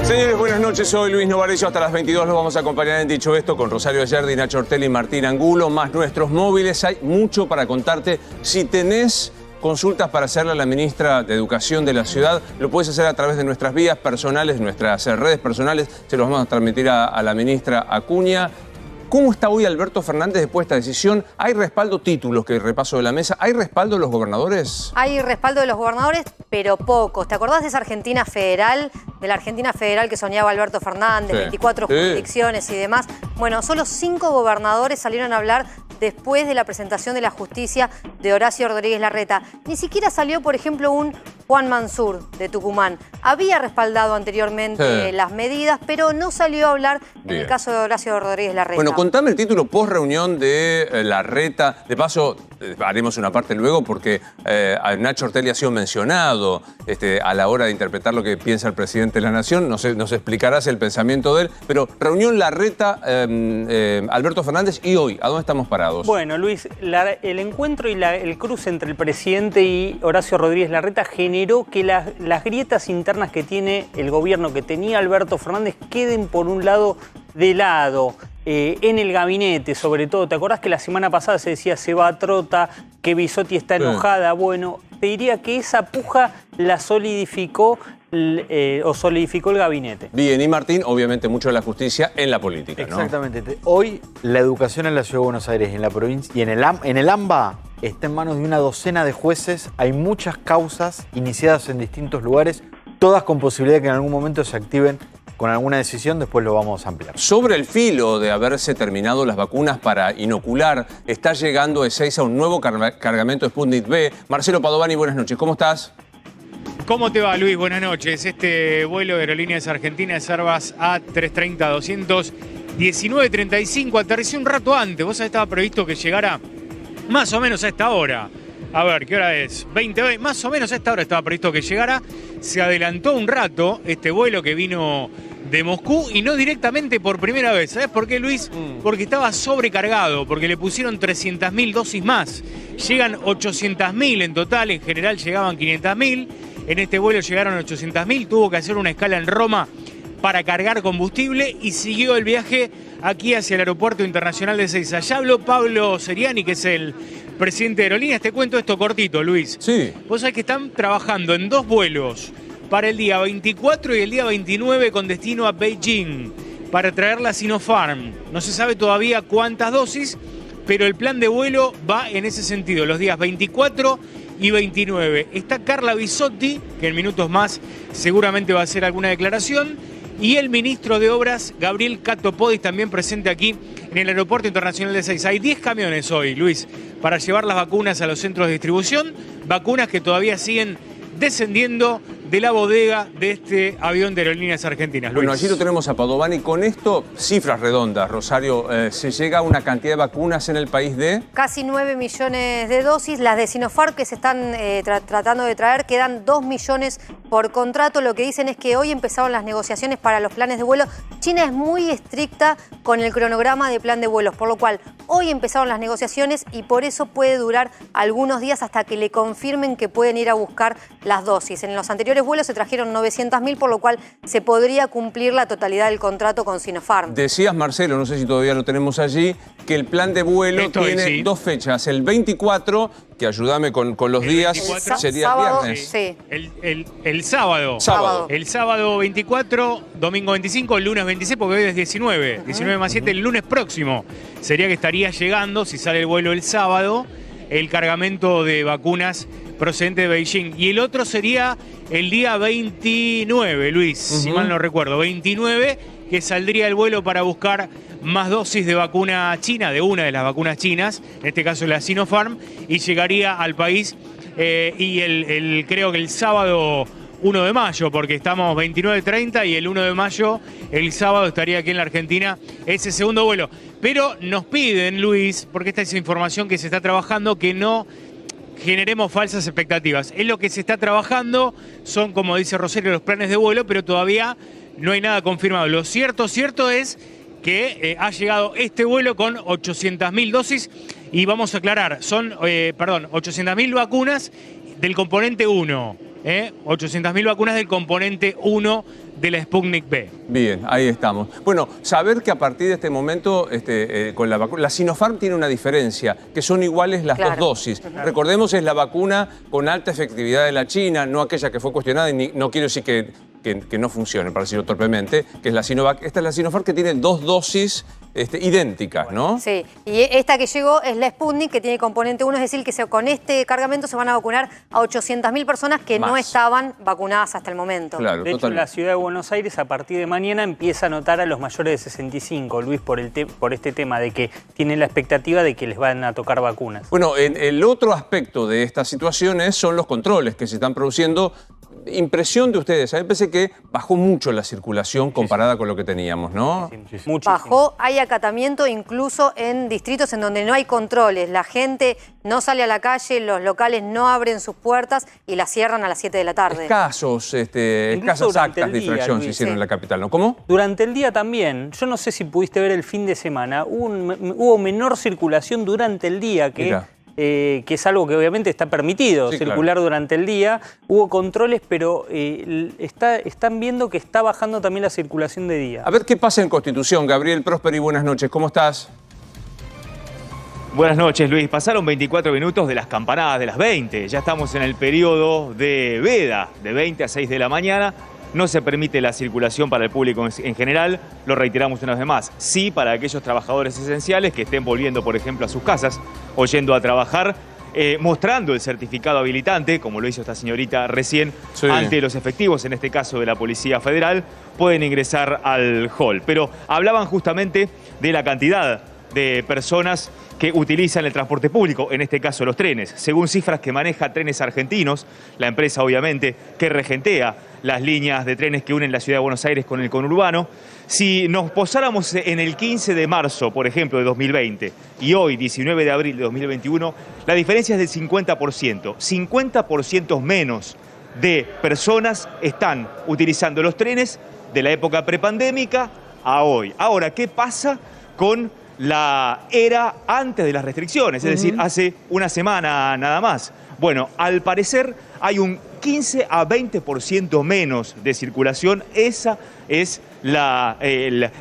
Señores, buenas noches. Soy Luis Novarecio. Hasta las 22 los vamos a acompañar en Dicho Esto con Rosario Ayerdi, Nacho Ortelli y Martín Angulo, más nuestros móviles. Hay mucho para contarte. Si tenés consultas para hacerle a la ministra de Educación de la ciudad, lo puedes hacer a través de nuestras vías personales, nuestras redes personales. Se los vamos a transmitir a la ministra Acuña. ¿Cómo está hoy Alberto Fernández después de esta decisión? ¿Hay respaldo, títulos que repaso de la mesa? ¿Hay respaldo de los gobernadores? Hay respaldo de los gobernadores, pero pocos. ¿Te acordás de esa Argentina federal? De la Argentina federal que soñaba Alberto Fernández, sí. 24 jurisdicciones y demás. Bueno, solo 5 gobernadores salieron a hablar después de la presentación de la justicia de Horacio Rodríguez Larreta. Ni siquiera salió, por ejemplo, un Juan Mansur de Tucumán. Había respaldado anteriormente las medidas, pero no salió a hablar en el caso de Horacio Rodríguez Larreta. Bueno, contame el título post-reunión de Larreta. De paso, haremos una parte luego porque Nacho Ortelli ha sido mencionado a la hora de interpretar lo que piensa el presidente de la Nación. Nos explicarás el pensamiento de él. Pero reunión Larreta, Alberto Fernández y hoy, ¿a dónde estamos parados? Bueno, Luis, el encuentro y el cruce entre el presidente y Horacio Rodríguez Larreta generó que las grietas internas que tiene el gobierno, que tenía Alberto Fernández, queden por un lado de lado. En el gabinete, sobre todo. ¿Te acordás que la semana pasada se decía se va a Trota, que Bisotti está enojada? Bueno, te diría que esa puja la solidificó solidificó el gabinete. Bien, y Martín, obviamente mucho de la justicia en la política, ¿no? Exactamente. Hoy la educación en la Ciudad de Buenos Aires y en la provincia y en el AMBA está en manos de una docena de jueces. Hay muchas causas iniciadas en distintos lugares, todas con posibilidad de que en algún momento se activen con alguna decisión. Después lo vamos a ampliar. Sobre el filo de haberse terminado las vacunas para inocular, está llegando Ezeiza un nuevo cargamento de Sputnik V. Marcelo Padovani, buenas noches. ¿Cómo estás? ¿Cómo te va, Luis? Buenas noches. Este vuelo de Aerolíneas Argentinas Airbus A330-200, 19:35, aterrizó un rato antes. Vos sabés, estaba previsto que llegara más o menos a esta hora. A ver, ¿qué hora es? 20, más o menos a esta hora estaba previsto que llegara. Se adelantó un rato este vuelo que vino de Moscú y no directamente por primera vez. ¿Sabés por qué, Luis? Porque estaba sobrecargado, porque le pusieron 300.000 dosis más. Llegan 800.000 en total, en general llegaban 500.000. En este vuelo llegaron 800.000, tuvo que hacer una escala en Roma para cargar combustible y siguió el viaje aquí hacia el Aeropuerto Internacional de Ezeiza. Ya habló Pablo Seriani, que es el presidente de Aerolíneas. Te cuento esto cortito, Luis. Sí. Vos sabés que están trabajando en 2 vuelos para el día 24 y el día 29 con destino a Beijing para traer la Sinopharm. No se sabe todavía cuántas dosis, pero el plan de vuelo va en ese sentido, los días 24 y 29. Está Carla Bisotti, que en minutos más seguramente va a hacer alguna declaración, y el ministro de Obras, Gabriel Catopodis, también presente aquí en el Aeropuerto Internacional de Ezeiza. Hay 10 camiones hoy, Luis, para llevar las vacunas a los centros de distribución, vacunas que todavía siguen descendiendo de la bodega de este avión de Aerolíneas Argentinas. Luis. Bueno, allí lo tenemos a Padovani. Con esto, cifras redondas, Rosario, ¿se llega a una cantidad de vacunas en el país de? Casi 9 millones de dosis. Las de Sinopharm que se están tratando de traer, quedan 2 millones por contrato. Lo que dicen es que hoy empezaron las negociaciones para los planes de vuelo. China es muy estricta con el cronograma de plan de vuelos, por lo cual hoy empezaron las negociaciones y por eso puede durar algunos días hasta que le confirmen que pueden ir a buscar las dosis. En los anteriores vuelos se trajeron 900.000, por lo cual se podría cumplir la totalidad del contrato con Sinopharm. Decías, Marcelo, no sé si todavía lo tenemos allí, que el plan de vuelo tiene 2 fechas. El 24, que ayúdame con los días, sería sábado, viernes. Sí. El sábado. El sábado 24, domingo 25, el lunes 26, porque hoy es 19. 19 más 7, el lunes próximo. Sería que estaría llegando, si sale el vuelo el sábado, el cargamento de vacunas procedente de Beijing. Y el otro sería el día 29, Luis, si mal no recuerdo. 29, que saldría el vuelo para buscar más dosis de vacuna china, de una de las vacunas chinas, en este caso la Sinopharm, y llegaría al país creo que el sábado 1 de mayo, porque estamos 29-30 y el 1 de mayo, el sábado, estaría aquí en la Argentina ese segundo vuelo. Pero nos piden, Luis, porque esta es información que se está trabajando, que no generemos falsas expectativas. Es lo que se está trabajando, son, como dice Rosario, los planes de vuelo, pero todavía no hay nada confirmado. Lo cierto es que ha llegado este vuelo con 800.000 dosis y vamos a aclarar, son, 800.000 vacunas del componente 1. 800.000 vacunas del componente 1 de la Sputnik V. Bien, ahí estamos. Bueno, saber que a partir de este momento, con la vacuna, la Sinopharm tiene una diferencia, que son iguales las dos dosis. Recordemos, es la vacuna con alta efectividad de la China, no aquella que fue cuestionada, y no quiero decir que no funcione, para decirlo torpemente, que es la Sinovac. Esta es la Sinopharm, que tiene dos dosis idénticas, ¿no? Sí, y esta que llegó es la Sputnik, que tiene componente 1, es decir, que con este cargamento se van a vacunar a 800.000 personas que no estaban vacunadas hasta el momento. Claro, de hecho, en la ciudad de Buenos Aires, a partir de mañana, empieza a notar a los mayores de 65, Luis, por este tema de que tienen la expectativa de que les van a tocar vacunas. Bueno, el otro aspecto de estas situaciones son los controles que se están produciendo. Impresión de ustedes, a mí me parece que bajó mucho la circulación comparada con lo que teníamos, ¿no? Muchísimo. Bajó, hay acatamiento incluso en distritos en donde no hay controles. La gente no sale a la calle, los locales no abren sus puertas y las cierran a las 7 de la tarde. Escasas actas de infracción se hicieron en la capital, ¿no? ¿Cómo? Durante el día también. Yo no sé si pudiste ver el fin de semana. Hubo menor circulación durante el día que es algo que obviamente está permitido, circular durante el día. Hubo controles, pero están viendo que está bajando también la circulación de día. A ver qué pasa en Constitución. Gabriel Prosperi, buenas noches. ¿Cómo estás? Buenas noches, Luis. Pasaron 24 minutos de las campanadas de las 20. Ya estamos en el periodo de veda, de 20 a 6 de la mañana. No se permite la circulación para el público en general, lo reiteramos una vez más. Sí para aquellos trabajadores esenciales que estén volviendo, por ejemplo, a sus casas o yendo a trabajar, mostrando el certificado habilitante, como lo hizo esta señorita recién, ante los efectivos, en este caso de la Policía Federal, pueden ingresar al hall. Pero hablaban justamente de la cantidad de personas que utilizan el transporte público, en este caso los trenes. Según cifras que maneja Trenes Argentinos, la empresa obviamente que regentea las líneas de trenes que unen la ciudad de Buenos Aires con el conurbano, si nos posáramos en el 15 de marzo, por ejemplo, de 2020, y hoy, 19 de abril de 2021, la diferencia es del 50%. 50% menos de personas están utilizando los trenes de la época prepandémica a hoy. Ahora, ¿qué pasa con la era antes de las restricciones? Es decir, hace una semana nada más. Bueno, al parecer hay un 15 a 20% menos de circulación. Esa es la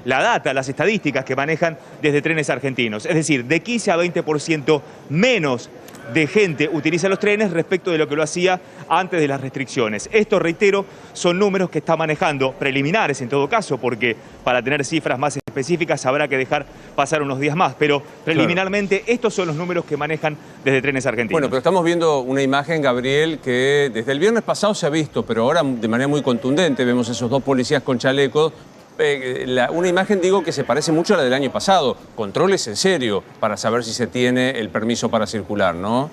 data, las estadísticas que manejan desde Trenes Argentinos. Es decir, de 15 a 20% menos de gente utiliza los trenes respecto de lo que lo hacía antes de las restricciones. Esto, reitero, son números que está manejando, preliminares en todo caso, porque para tener cifras más específicas habrá que dejar pasar unos días más, pero preliminarmente estos son los números que manejan desde Trenes Argentinos. Bueno, pero estamos viendo una imagen, Gabriel, que desde el viernes pasado se ha visto, pero ahora de manera muy contundente vemos esos dos policías con chalecos. Una imagen, digo, que se parece mucho a la del año pasado. Controles en serio para saber si se tiene el permiso para circular, ¿no?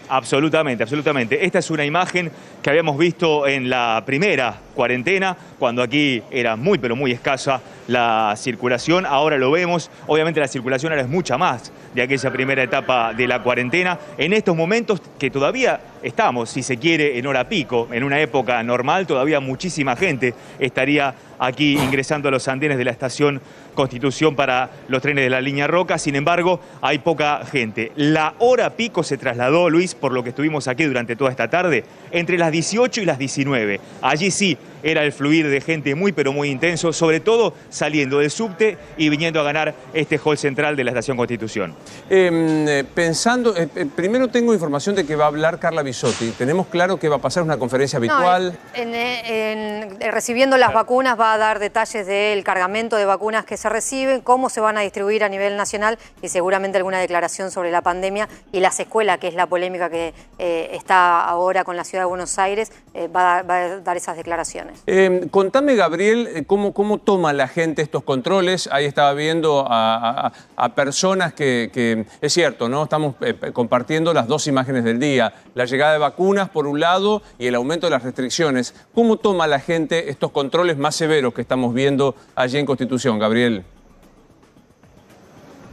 Absolutamente, absolutamente. Esta es una imagen que habíamos visto en la primera cuarentena, cuando aquí era muy, pero muy escasa la circulación. Ahora lo vemos. Obviamente la circulación ahora es mucha más de aquella primera etapa de la cuarentena. En estos momentos que todavía estamos, si se quiere, en hora pico, en una época normal, todavía muchísima gente estaría aquí ingresando a los andenes de la estación Constitución para los trenes de la línea Roca. Sin embargo, hay poca gente. La hora pico se trasladó, Luis, por lo que estuvimos aquí durante toda esta tarde, entre las 18 y las 19. Allí sí era el fluir de gente muy, pero muy intenso, sobre todo saliendo del subte y viniendo a ganar este hall central de la estación Constitución. Primero tengo información de que va a hablar Carla Bisotti. ¿Tenemos claro que va a pasar una conferencia habitual? Recibiendo las vacunas va a dar detalles del cargamento de vacunas que se reciben, cómo se van a distribuir a nivel nacional y seguramente alguna declaración sobre la pandemia y la secuela, que es la polémica que está ahora con la ciudad de Buenos Aires, va a dar esas declaraciones. Contame, Gabriel, cómo toma la gente estos controles. Ahí estaba viendo a personas que, es cierto, ¿no? Estamos compartiendo las dos imágenes del día. La llegada de vacunas, por un lado, y el aumento de las restricciones. ¿Cómo toma la gente estos controles más severos que estamos viendo allí en Constitución, Gabriel?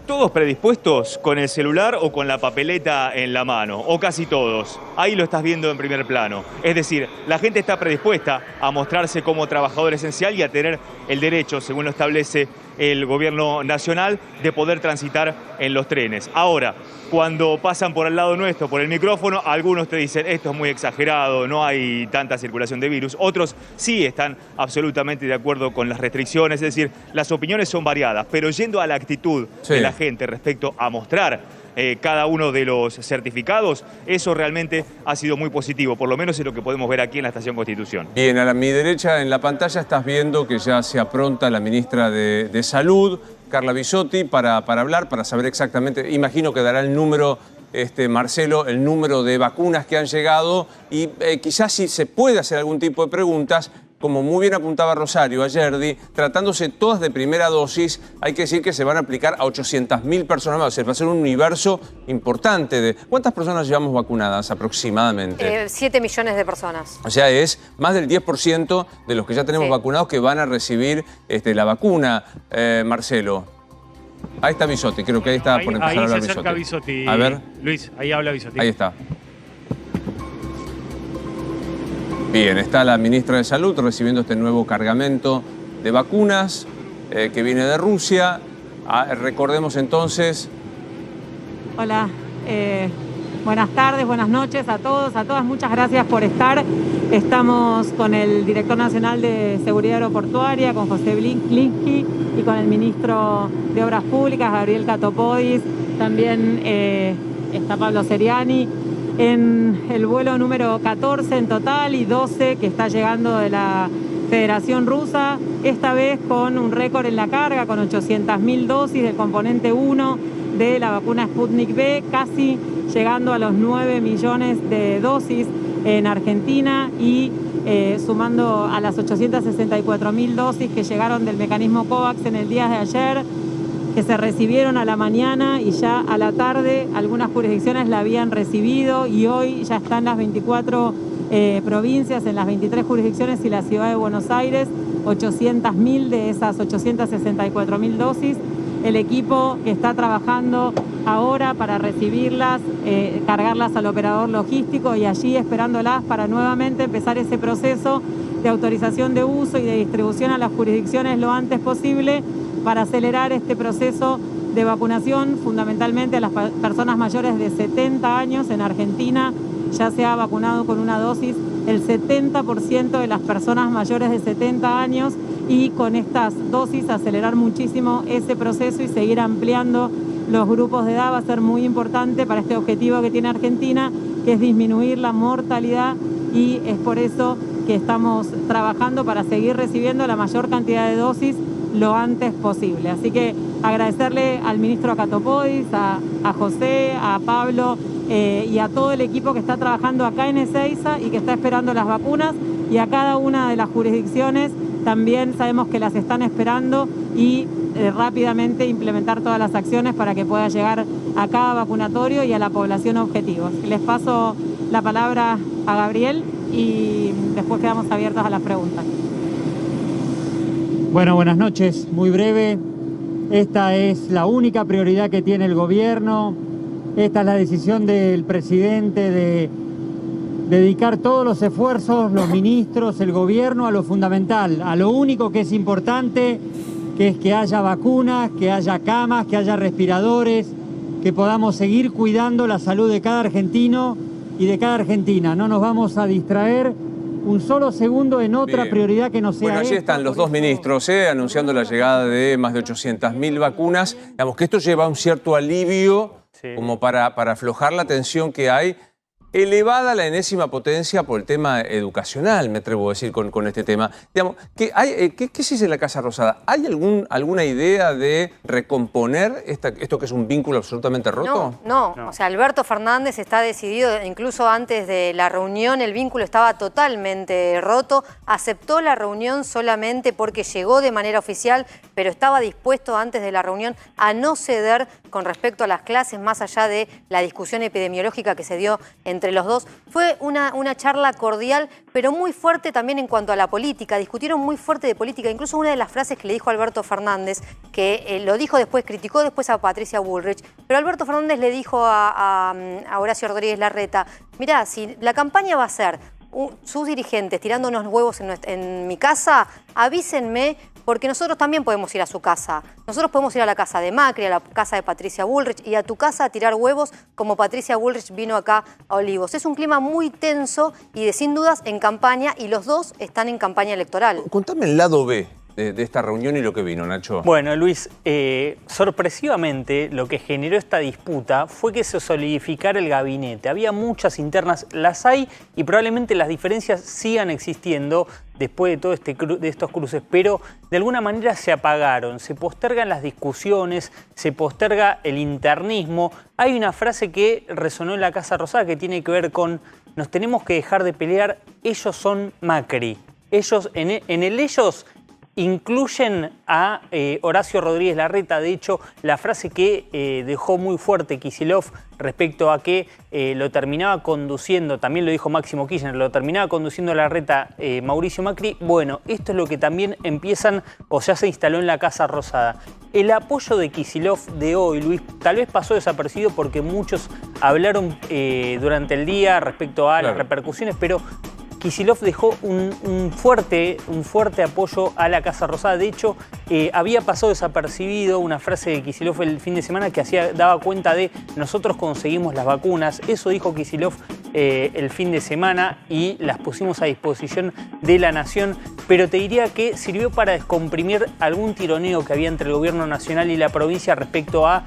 Todos predispuestos con el celular o con la papeleta en la mano, o casi todos. Ahí lo estás viendo en primer plano. Es decir, la gente está predispuesta a mostrarse como trabajador esencial y a tener el derecho, según lo establece el gobierno nacional de poder transitar en los trenes. Ahora, cuando pasan por el lado nuestro, por el micrófono, algunos te dicen esto es muy exagerado, no hay tanta circulación de virus. Otros sí están absolutamente de acuerdo con las restricciones, es decir, las opiniones son variadas, pero yendo a la actitud de la gente respecto a mostrar cada uno de los certificados, eso realmente ha sido muy positivo, por lo menos es lo que podemos ver aquí en la Estación Constitución. Bien, a mi derecha en la pantalla estás viendo que ya se apronta la ministra de Salud, Carla Bisotti, para hablar, para saber exactamente, imagino que dará el número, Marcelo, el número de vacunas que han llegado y quizás si se puede hacer algún tipo de preguntas. Como muy bien apuntaba Rosario ayer, tratándose todas de primera dosis, hay que decir que se van a aplicar a 800.000 personas más. O sea, va a ser un universo importante. ¿Cuántas personas llevamos vacunadas aproximadamente? 7 millones de personas. O sea, es más del 10% de los que ya tenemos vacunados que van a recibir la vacuna, Marcelo. Ahí está Bisotti, creo que ahí está por empezar a hablar Bisotti. Ahí se acerca Bisotti. A ver. Luis, ahí habla Bisotti. Ahí está. Bien, está la ministra de Salud recibiendo este nuevo cargamento de vacunas que viene de Rusia. Recordemos entonces... Hola, buenas tardes, buenas noches a todos, a todas. Muchas gracias por estar. Estamos con el director nacional de Seguridad Aeroportuaria, con José Blinsky, y con el ministro de Obras Públicas, Gabriel Catopodis. También está Pablo Seriani. En el vuelo número 14 en total y 12 que está llegando de la Federación Rusa, esta vez con un récord en la carga, con 800.000 dosis del componente 1 de la vacuna Sputnik V, casi llegando a los 9 millones de dosis en Argentina y sumando a las 864.000 dosis que llegaron del mecanismo COVAX en el día de ayer, que se recibieron a la mañana y ya a la tarde algunas jurisdicciones la habían recibido y hoy ya están las 24 provincias, en las 23 jurisdicciones y la ciudad de Buenos Aires, 800.000 de esas 864.000 dosis. El equipo que está trabajando ahora para recibirlas, cargarlas al operador logístico y allí esperándolas para nuevamente empezar ese proceso de autorización de uso y de distribución a las jurisdicciones lo antes posible, para acelerar este proceso de vacunación, fundamentalmente a las personas mayores de 70 años. En Argentina ya se ha vacunado con una dosis el 70% de las personas mayores de 70 años y con estas dosis acelerar muchísimo ese proceso y seguir ampliando los grupos de edad va a ser muy importante para este objetivo que tiene Argentina, que es disminuir la mortalidad, y es por eso que estamos trabajando para seguir recibiendo la mayor cantidad de dosis lo antes posible. Así que agradecerle al ministro Catopodis, a José, a Pablo y a todo el equipo que está trabajando acá en Ezeiza y que está esperando las vacunas, y a cada una de las jurisdicciones también sabemos que las están esperando y rápidamente implementar todas las acciones para que pueda llegar a cada vacunatorio y a la población objetivo. Les paso la palabra a Gabriel y después quedamos abiertos a las preguntas. Bueno, buenas noches. Muy breve. Esta es la única prioridad que tiene el gobierno. Esta es la decisión del presidente de dedicar todos los esfuerzos, los ministros, el gobierno, a lo fundamental, a lo único que es importante, que es que haya vacunas, que haya camas, que haya respiradores, que podamos seguir cuidando la salud de cada argentino y de cada argentina. No nos vamos a distraer un solo segundo en otra prioridad que no sea. Bueno, allí están los dos ministros anunciando la llegada de más de 800.000 vacunas. Digamos que esto lleva un cierto alivio como para aflojar la tensión que hay, elevada a la enésima potencia por el tema educacional, me atrevo a decir, con este tema. Digamos, ¿qué se dice en la Casa Rosada? ¿Hay alguna idea de recomponer esto que es un vínculo absolutamente roto? No. O sea, Alberto Fernández está decidido, incluso antes de la reunión el vínculo estaba totalmente roto, aceptó la reunión solamente porque llegó de manera oficial, pero estaba dispuesto antes de la reunión a no ceder con respecto a las clases, más allá de la discusión epidemiológica que se dio entre los dos. Fue una charla cordial, pero muy fuerte también en cuanto a la política. Discutieron muy fuerte de política. Incluso una de las frases que le dijo Alberto Fernández, que lo dijo después, criticó después a Patricia Bullrich, pero Alberto Fernández le dijo a Horacio Rodríguez Larreta, mirá, si la campaña va a ser sus dirigentes tirando unos huevos en mi casa, avísenme, porque nosotros también podemos ir a su casa. Nosotros podemos ir a la casa de Macri, a la casa de Patricia Bullrich y a tu casa a tirar huevos como Patricia Bullrich vino acá a Olivos. Es un clima muy tenso y sin dudas en campaña, y los dos están en campaña electoral. Contame el lado B de esta reunión y lo que vino, Nacho. Bueno, Luis, sorpresivamente lo que generó esta disputa fue que se solidificara el gabinete. Había muchas internas, las hay, y probablemente las diferencias sigan existiendo después de todo de estos cruces, pero de alguna manera se apagaron, se postergan las discusiones, se posterga el internismo. Hay una frase que resonó en la Casa Rosada que tiene que ver con nos tenemos que dejar de pelear, ellos son Macri. Ellos, en el ellos incluyen a Horacio Rodríguez Larreta. De hecho, la frase que dejó muy fuerte Kicillof respecto a que lo terminaba conduciendo, también lo dijo Máximo Kirchner, lo terminaba conduciendo Larreta Mauricio Macri. Bueno, esto es lo que también empiezan o ya se instaló en la Casa Rosada. El apoyo de Kicillof de hoy, Luis, tal vez pasó desapercibido porque muchos hablaron durante el día respecto a las repercusiones, pero Kicillof dejó un fuerte apoyo a la Casa Rosada. De hecho, había pasado desapercibido una frase de Kicillof el fin de semana que daba cuenta de nosotros conseguimos las vacunas. Eso dijo Kicillof el fin de semana y las pusimos a disposición de la nación. Pero te diría que sirvió para descomprimir algún tironeo que había entre el gobierno nacional y la provincia respecto al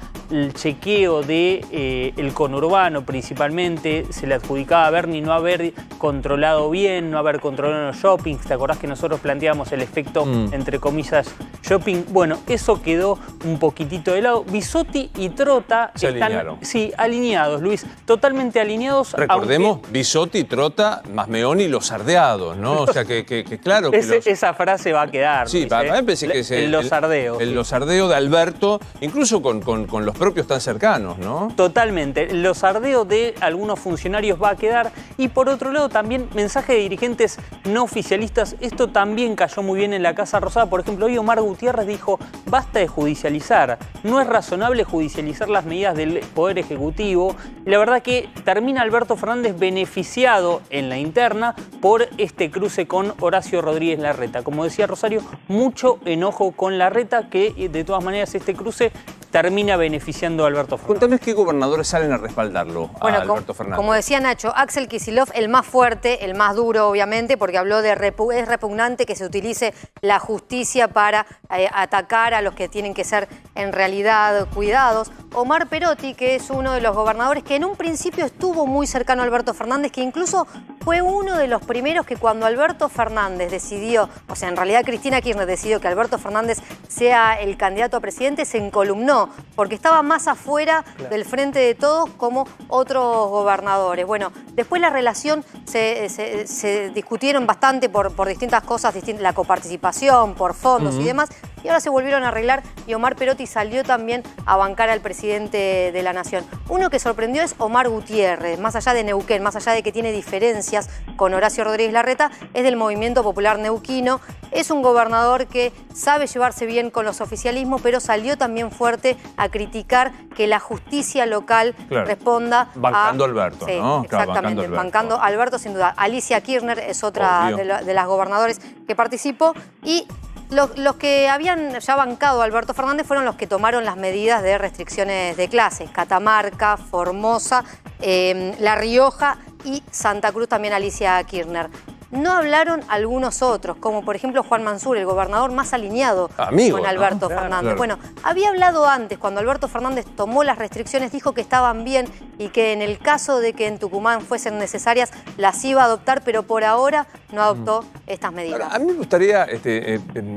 chequeo del conurbano principalmente. Se le adjudicaba a Berni no haber controlado bien, no haber controlado los shoppings. ¿Te acordás que nosotros planteábamos el efecto, entre comillas, shopping? Bueno, eso quedó un poquitito de lado. Bisotti y Trota alinearon. Sí, alineados, Luis, totalmente alineados. Recordemos, Bisotti, Trota, Masmeoni y los sardeados, ¿no? O sea que claro que esa frase va a quedar. Sí, Luis, me pensé que es los sardeos. Los sardeos de Alberto, incluso con los propios tan cercanos, ¿no? Totalmente. Los sardeos de algunos funcionarios va a quedar. Y por otro lado también mensaje de dirigentes no oficialistas. Esto también cayó muy bien en la Casa Rosada. Por ejemplo, hoy Omar Gutiérrez dijo, basta de judicializar. No es razonable judicializar las medidas del Poder Ejecutivo. Y la verdad que termina Alberto Fernández beneficiado en la interna por este cruce con Horacio Rodríguez Larreta. Como decía Rosario, mucho enojo con Larreta, que de todas maneras este cruce termina beneficiando a Alberto Fernández. Contame qué gobernadores salen a respaldarlo a Alberto Fernández. Como decía Nacho, Axel Kicillof, el más fuerte, el más duro obviamente, porque habló de es repugnante que se utilice la justicia para atacar a los que tienen que ser en realidad cuidados. Omar Perotti, que es uno de los gobernadores que en un principio estuvo muy cercano a Alberto Fernández, que incluso fue uno de los primeros que cuando Alberto Fernández decidió, o sea, en realidad Cristina Kirchner decidió que Alberto Fernández sea el candidato a presidente, se encolumnó, porque estaba más afuera del frente de todos como otros gobernadores. Bueno, después la relación se discutieron bastante por distintas cosas, la coparticipación, por fondos y demás, y ahora se volvieron a arreglar y Omar Perotti salió también a bancar al presidente de la Nación. Uno que sorprendió es Omar Gutiérrez, más allá de Neuquén, más allá de que tiene diferencias con Horacio Rodríguez Larreta, es del Movimiento Popular Neuquino. Es un gobernador que sabe llevarse bien con los oficialismos, pero salió también fuerte a criticar que la justicia local responda bancando a Alberto, sí, ¿no? Exactamente, bancando a Alberto sin duda. Alicia Kirchner es otra de las gobernadores que participó y los que habían ya bancado a Alberto Fernández fueron los que tomaron las medidas de restricciones de clases. Catamarca, Formosa, La Rioja y Santa Cruz, también Alicia Kirchner. No hablaron algunos otros, como por ejemplo Juan Mansur, el gobernador más alineado con Alberto Fernández. Claro. Bueno, había hablado antes, cuando Alberto Fernández tomó las restricciones, dijo que estaban bien y que en el caso de que en Tucumán fuesen necesarias, las iba a adoptar, pero por ahora no adoptó estas medidas. Ahora, a mí me gustaría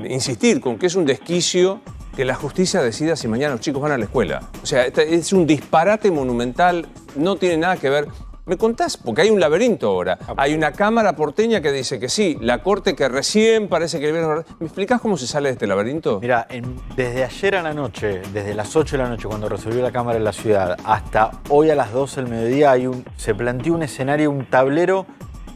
insistir con que es un desquicio que la justicia decida si mañana los chicos van a la escuela. O sea, es un disparate monumental, no tiene nada que ver. ¿Me contás? Porque hay un laberinto ahora. Hay una Cámara porteña que dice que sí, la Corte que recién parece que... ¿Me explicás cómo se sale de este laberinto? Mira, desde ayer a la noche, desde las 8 de la noche, cuando resolvió la Cámara en la ciudad, hasta hoy a las 12 del mediodía, se planteó un escenario, un tablero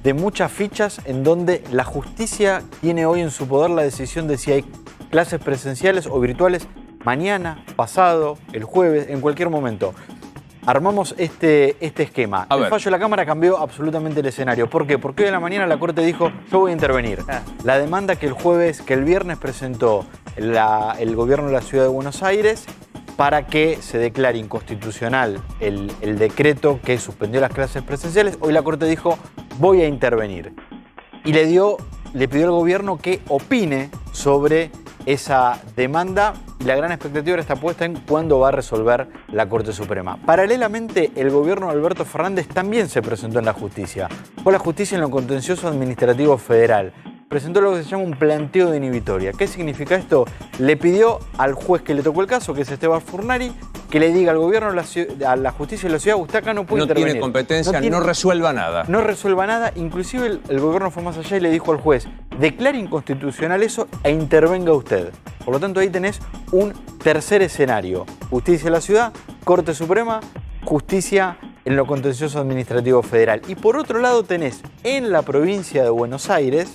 de muchas fichas en donde la justicia tiene hoy en su poder la decisión de si hay clases presenciales o virtuales mañana, pasado, el jueves, en cualquier momento. armamos este esquema. El fallo de la Cámara cambió absolutamente el escenario. ¿Por qué? Porque hoy en la mañana la Corte dijo, yo voy a intervenir. La demanda que el viernes presentó el gobierno de la Ciudad de Buenos Aires para que se declare inconstitucional el decreto que suspendió las clases presenciales, hoy la Corte dijo, voy a intervenir. Y le pidió al gobierno que opine sobre esa demanda, y la gran expectativa ahora está puesta en cuándo va a resolver la Corte Suprema. Paralelamente, el gobierno de Alberto Fernández también se presentó en la justicia. Fue la justicia en lo contencioso administrativo federal. Presentó lo que se llama un planteo de inhibitoria. ¿Qué significa esto? Le pidió al juez que le tocó el caso, que es Esteban Furnari, que le diga al gobierno, a la justicia de la ciudad, usted acá no puede intervenir. No tiene competencia, no resuelva nada. No resuelva nada. Inclusive el gobierno fue más allá y le dijo al juez, declare inconstitucional eso e intervenga usted. Por lo tanto, ahí tenés un tercer escenario. Justicia de la ciudad, Corte Suprema, justicia en lo contencioso administrativo federal. Y por otro lado tenés en la provincia de Buenos Aires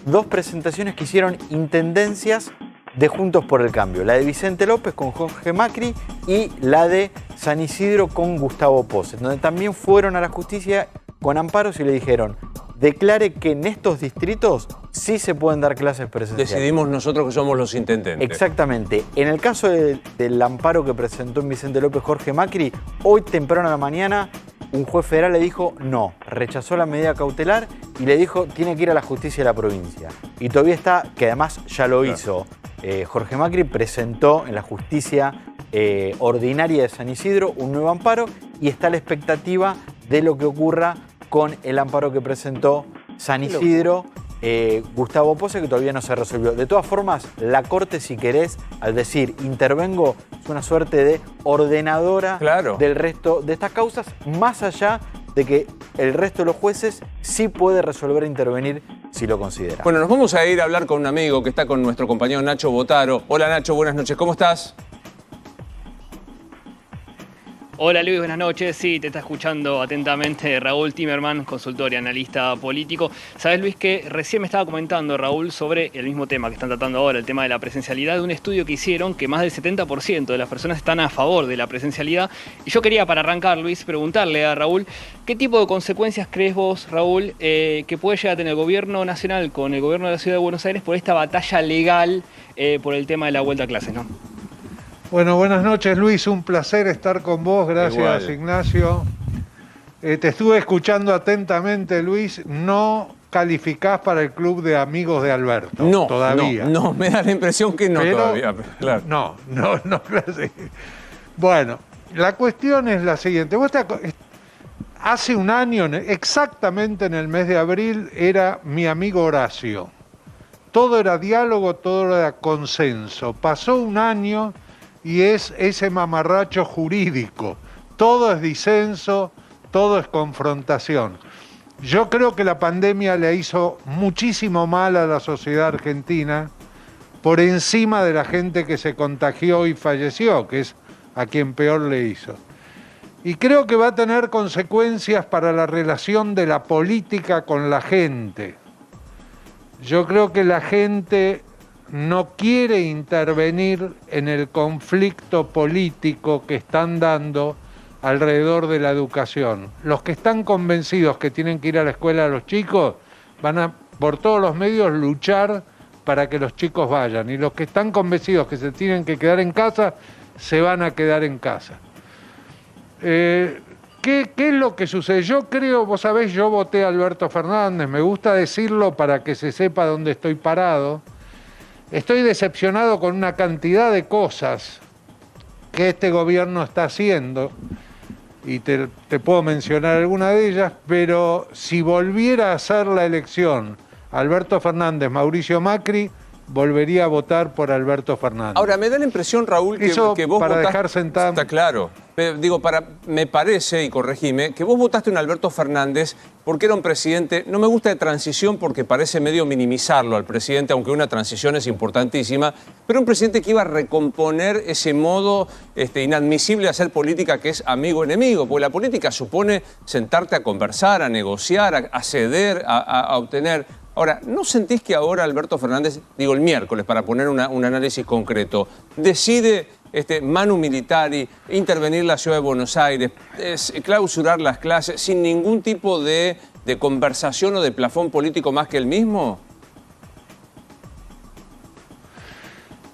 dos presentaciones que hicieron intendencias de Juntos por el Cambio. La de Vicente López con Jorge Macri y la de San Isidro con Gustavo Pose, donde también fueron a la justicia con amparos y le dijeron, declare que en estos distritos sí se pueden dar clases presenciales. Decidimos nosotros que somos los intendentes. Exactamente. En el caso del amparo que presentó en Vicente López Jorge Macri, hoy temprano a la mañana un juez federal le dijo no, rechazó la medida cautelar y le dijo tiene que ir a la justicia de la provincia. Y todavía está, que además ya lo hizo, Jorge Macri presentó en la justicia ordinaria de San Isidro un nuevo amparo y está la expectativa de lo que ocurra con el amparo que presentó San Isidro, Gustavo Pose, que todavía no se resolvió. De todas formas, la Corte, si querés, al decir intervengo, es una suerte de ordenadora del resto de estas causas, más allá de que el resto de los jueces sí puede resolver e intervenir si lo considera. Bueno, nos vamos a ir a hablar con un amigo que está con nuestro compañero Nacho Botaro. Hola Nacho, buenas noches, ¿cómo estás? Hola Luis, buenas noches. Sí, te está escuchando atentamente Raúl Timerman, consultor y analista político. Sabes Luis que recién me estaba comentando Raúl sobre el mismo tema que están tratando ahora, el tema de la presencialidad, de un estudio que hicieron que más del 70% de las personas están a favor de la presencialidad. Y yo quería, para arrancar Luis, preguntarle a Raúl, ¿qué tipo de consecuencias crees vos, Raúl, que puede llegar a tener el gobierno nacional con el gobierno de la Ciudad de Buenos Aires por esta batalla legal por el tema de la vuelta a clases, ¿no? Bueno, buenas noches Luis, un placer estar con vos, gracias Igual. Ignacio. Te estuve escuchando atentamente Luis, no calificás para el club de amigos de Alberto, No, todavía. No, me da la impresión que no todavía. Claro. No, claro. Bueno, la cuestión es la siguiente, hace un año, exactamente en el mes de abril, era mi amigo Horacio. Todo era diálogo, todo era consenso. Pasó un año y es ese mamarracho jurídico. Todo es disenso, todo es confrontación. Yo creo que la pandemia le hizo muchísimo mal a la sociedad argentina por encima de la gente que se contagió y falleció, que es a quien peor le hizo. Y creo que va a tener consecuencias para la relación de la política con la gente. Yo creo que la gente no quiere intervenir en el conflicto político que están dando alrededor de la educación. Los que están convencidos que tienen que ir a la escuela a los chicos van a, por todos los medios, luchar para que los chicos vayan. Y los que están convencidos que se tienen que quedar en casa, se van a quedar en casa. ¿Qué es lo que sucede? Yo creo, vos sabés, yo voté a Alberto Fernández, me gusta decirlo para que se sepa dónde estoy parado. Estoy decepcionado con una cantidad de cosas que este gobierno está haciendo, y te puedo mencionar alguna de ellas, pero si volviera a hacer la elección Alberto Fernández, Mauricio Macri, volvería a votar por Alberto Fernández. Ahora, me da la impresión, Raúl, que vos para votaste, dejar sentado. Está claro. Digo, me parece, y corregime, que vos votaste en Alberto Fernández porque era un presidente, no me gusta de transición porque parece medio minimizarlo al presidente, aunque una transición es importantísima, pero un presidente que iba a recomponer ese modo inadmisible de hacer política que es amigo-enemigo, porque la política supone sentarte a conversar, a negociar, a ceder, a obtener. Ahora, ¿no sentís que ahora Alberto Fernández, digo el miércoles, para poner un análisis concreto, decide manu militari, intervenir la ciudad de Buenos Aires, clausurar las clases sin ningún tipo de conversación o de plafón político más que el mismo?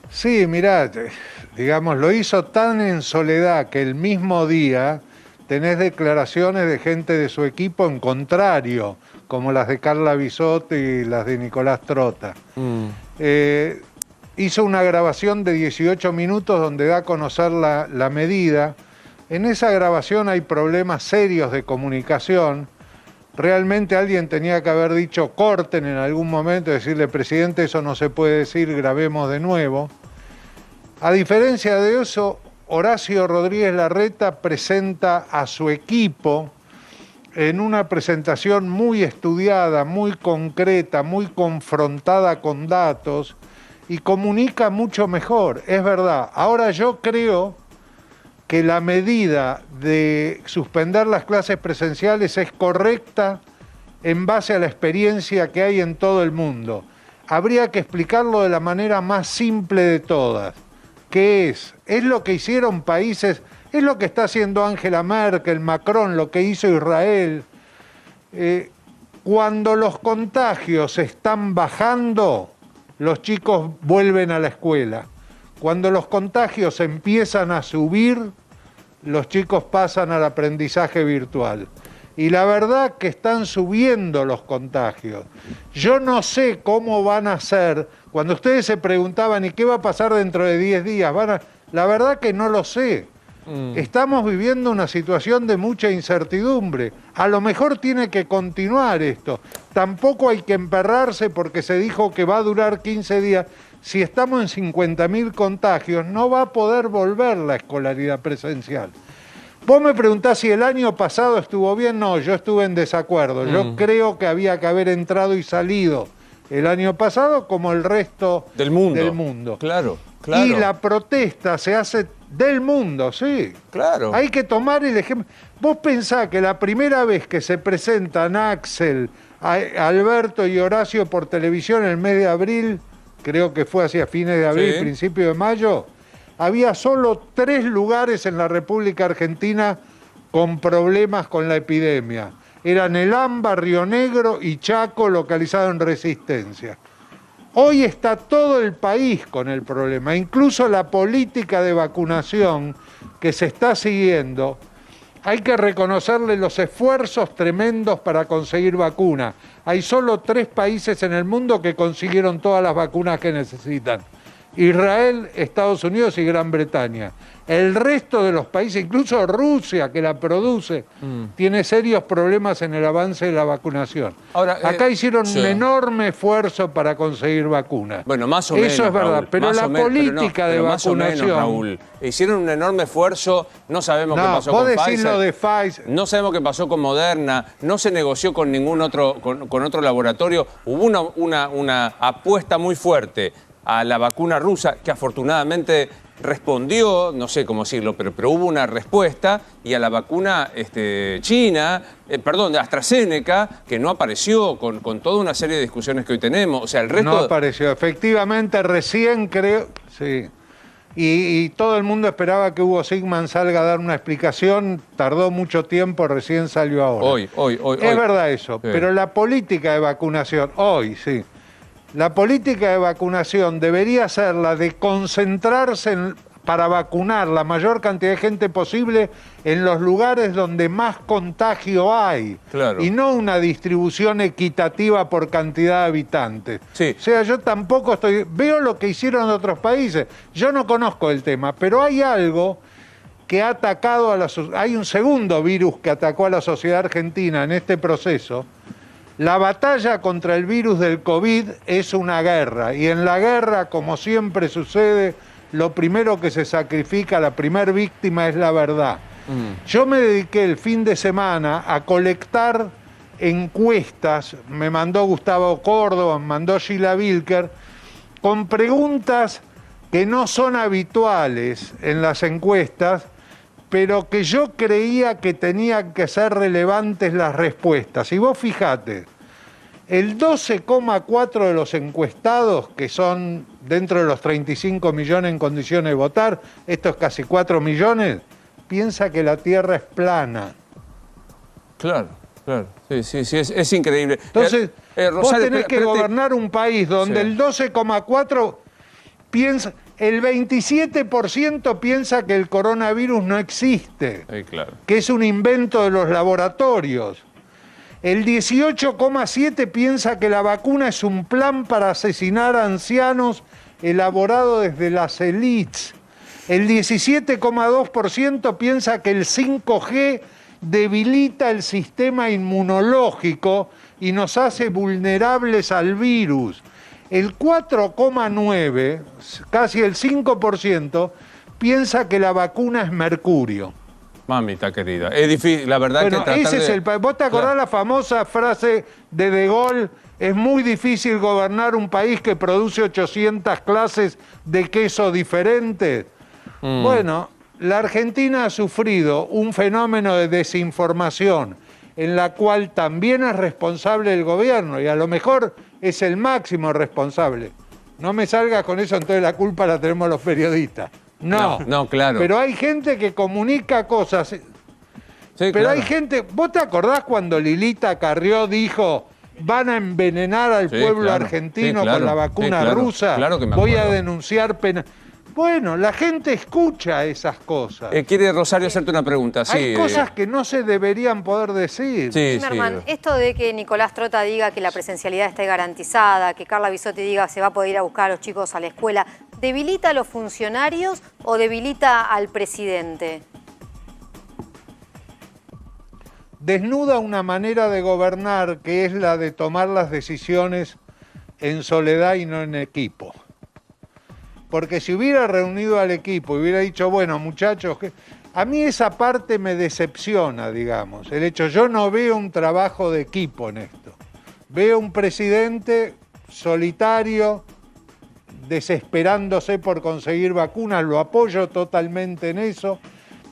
Sí, mirá, digamos, lo hizo tan en soledad que el mismo día tenés declaraciones de gente de su equipo en contrario, como las de Carla Bisotti y las de Nicolás Trota. Hizo una grabación de 18 minutos donde da a conocer la medida. En esa grabación hay problemas serios de comunicación. Realmente alguien tenía que haber dicho corten en algún momento, decirle, presidente, eso no se puede decir, grabemos de nuevo. A diferencia de eso, Horacio Rodríguez Larreta presenta a su equipo en una presentación muy estudiada, muy concreta, muy confrontada con datos y comunica mucho mejor, es verdad. Ahora yo creo que la medida de suspender las clases presenciales es correcta en base a la experiencia que hay en todo el mundo. Habría que explicarlo de la manera más simple de todas. ¿Qué es? Es lo que hicieron países, es lo que está haciendo Angela Merkel, Macron, lo que hizo Israel. Cuando los contagios están bajando, los chicos vuelven a la escuela. Cuando los contagios empiezan a subir, los chicos pasan al aprendizaje virtual. Y la verdad que están subiendo los contagios. Yo no sé cómo van a ser. Cuando ustedes se preguntaban, ¿y qué va a pasar dentro de 10 días? La verdad que no lo sé. Estamos viviendo una situación de mucha incertidumbre. A lo mejor tiene que continuar esto. Tampoco hay que emperrarse porque se dijo que va a durar 15 días. Si estamos en 50.000 contagios, no va a poder volver la escolaridad presencial. Vos me preguntás si el año pasado estuvo bien. No, yo estuve en desacuerdo. Yo creo que había que haber entrado y salido el año pasado como el resto del mundo. Claro, claro. Y la protesta se hace del mundo, sí. Claro. Hay que tomar el ejemplo. Vos pensás que la primera vez que se presentan Axel, Alberto y Horacio por televisión en el mes de abril, creo que fue hacia fines de abril, principio de mayo, había solo 3 lugares en la República Argentina con problemas con la epidemia. Eran El AMBA, Río Negro y Chaco, localizado en Resistencia. Hoy está todo el país con el problema, incluso la política de vacunación que se está siguiendo. Hay que reconocerle los esfuerzos tremendos para conseguir vacunas. Hay solo 3 países en el mundo que consiguieron todas las vacunas que necesitan. Israel, Estados Unidos y Gran Bretaña. El resto de los países, incluso Rusia, que la produce, tiene serios problemas en el avance de la vacunación. Ahora, acá hicieron un enorme esfuerzo para conseguir vacunas. Bueno, más o menos, eso es verdad, Raúl, pero la política de vacunación... Más o menos, Raúl. Hicieron un enorme esfuerzo, no sabemos qué pasó con Pfizer. Vos decís lo de Pfizer. No sabemos qué pasó con Moderna, no se negoció con ningún otro, con otro laboratorio. Hubo una apuesta muy fuerte a la vacuna rusa, que afortunadamente respondió, no sé cómo decirlo, pero hubo una respuesta, y a la vacuna china, de AstraZeneca, que no apareció con toda una serie de discusiones que hoy tenemos. O sea, el resto... No apareció, efectivamente, recién creo... Sí. Y todo el mundo esperaba que Hugo Sigman salga a dar una explicación, tardó mucho tiempo, recién salió ahora. Hoy. Es verdad eso, pero la política de vacunación, la política de vacunación debería ser la de concentrarse para vacunar la mayor cantidad de gente posible en los lugares donde más contagio hay. Claro. Y no una distribución equitativa por cantidad de habitantes. Sí. O sea, yo tampoco veo lo que hicieron en otros países. Yo no conozco el tema, pero hay algo que ha atacado hay un segundo virus que atacó a la sociedad argentina en este proceso. La batalla contra el virus del COVID es una guerra, y en la guerra, como siempre sucede, lo primero que se sacrifica, la primer víctima es la verdad. Yo me dediqué el fin de semana a colectar encuestas, me mandó Gustavo Córdoba, me mandó Sheila Wilker, con preguntas que no son habituales en las encuestas, pero que yo creía que tenían que ser relevantes las respuestas. Y vos fijate, el 12,4% de los encuestados, que son dentro de los 35 millones en condiciones de votar, esto es casi 4 millones, piensa que la Tierra es plana. Claro, claro. Sí, es increíble. Entonces, Rosario, vos tenés que gobernar un país donde el 12,4% piensa, el 27% piensa que el coronavirus no existe, claro, que es un invento de los laboratorios. El 18,7% piensa que la vacuna es un plan para asesinar a ancianos elaborado desde las élites. El 17,2% piensa que el 5G debilita el sistema inmunológico y nos hace vulnerables al virus. El 4,9%, casi el 5%, piensa que la vacuna es mercurio. Mamita querida, es difícil, la verdad bueno, que tratar ese es el de... ¿Vos te acordás la famosa frase de Gaulle? Es muy difícil gobernar un país que produce 800 clases de queso diferentes. Bueno, la Argentina ha sufrido un fenómeno de desinformación en la cual también es responsable el gobierno y a lo mejor es el máximo responsable. No me salgas con eso, entonces la culpa la tenemos los periodistas. No, claro. Pero hay gente que comunica cosas. Sí, pero claro, hay gente... ¿Vos te acordás cuando Lilita Carrió dijo van a envenenar al pueblo argentino con la vacuna rusa? Claro que me voy acuerdo. a denunciar pena... Bueno, la gente escucha esas cosas. Quiere Rosario hacerte una pregunta. Hay cosas que no se deberían poder decir. Zimmerman, esto de que Nicolás Trota diga que la presencialidad está garantizada, que Carla Bisotti diga que se va a poder ir a buscar a los chicos a la escuela, ¿debilita a los funcionarios o debilita al presidente? Desnuda una manera de gobernar que es la de tomar las decisiones en soledad y no en equipo. Porque si hubiera reunido al equipo y hubiera dicho, bueno, muchachos, a mí esa parte me decepciona, digamos. El hecho, yo no veo un trabajo de equipo en esto. Veo un presidente solitario, desesperándose por conseguir vacunas, lo apoyo totalmente en eso,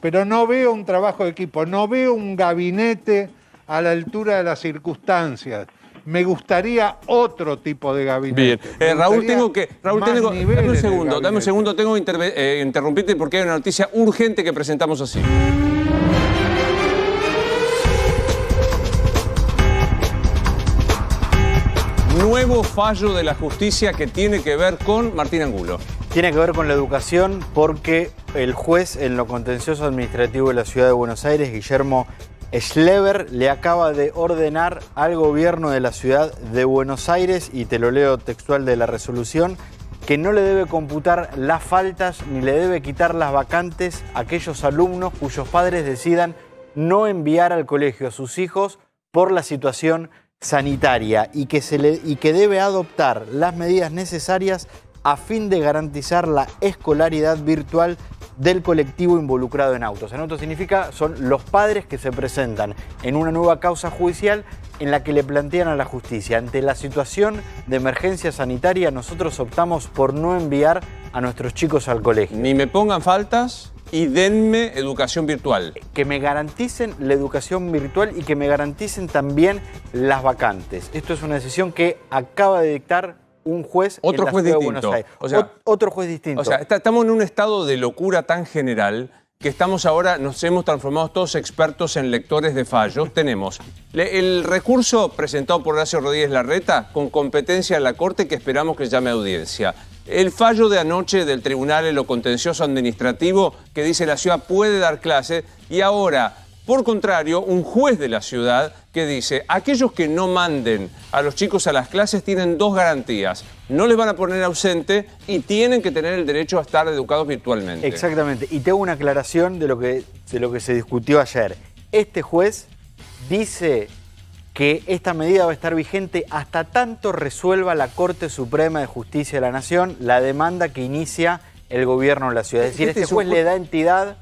pero no veo un trabajo de equipo, no veo un gabinete a la altura de las circunstancias. Me gustaría otro tipo de gabinete. Bien, Raúl, dame un segundo, tengo que interrumpirte porque hay una noticia urgente que presentamos así. Nuevo fallo de la justicia que tiene que ver con Martín Angulo. Tiene que ver con la educación porque el juez en lo contencioso administrativo de la Ciudad de Buenos Aires, Guillermo Schleber, le acaba de ordenar al gobierno de la Ciudad de Buenos Aires, y te lo leo textual de la resolución, que no le debe computar las faltas ni le debe quitar las vacantes a aquellos alumnos cuyos padres decidan no enviar al colegio a sus hijos por la situación sanitaria y que debe adoptar las medidas necesarias a fin de garantizar la escolaridad virtual del colectivo involucrado en autos. En autos significa, son los padres que se presentan en una nueva causa judicial en la que le plantean a la justicia, ante la situación de emergencia sanitaria, nosotros optamos por no enviar a nuestros chicos al colegio. Ni me pongan faltas y denme educación virtual. Que me garanticen la educación virtual y que me garanticen también las vacantes. Esto es una decisión que acaba de dictar un juez en la Ciudad de Buenos Aires. Otro juez distinto. O sea, estamos en un estado de locura tan general que estamos ahora, nos hemos transformado todos expertos en lectores de fallos. Tenemos el recurso presentado por Horacio Rodríguez Larreta con competencia en la Corte que esperamos que llame a audiencia. El fallo de anoche del Tribunal en lo Contencioso Administrativo que dice la ciudad puede dar clases, y ahora, por contrario, un juez de la ciudad que dice aquellos que no manden a los chicos a las clases tienen dos garantías: no les van a poner ausente y tienen que tener el derecho a estar educados virtualmente. Exactamente, y tengo una aclaración de lo que se discutió ayer. Este juez dice que esta medida va a estar vigente hasta tanto resuelva la Corte Suprema de Justicia de la Nación la demanda que inicia el gobierno de la ciudad. Es decir, este juez le da entidad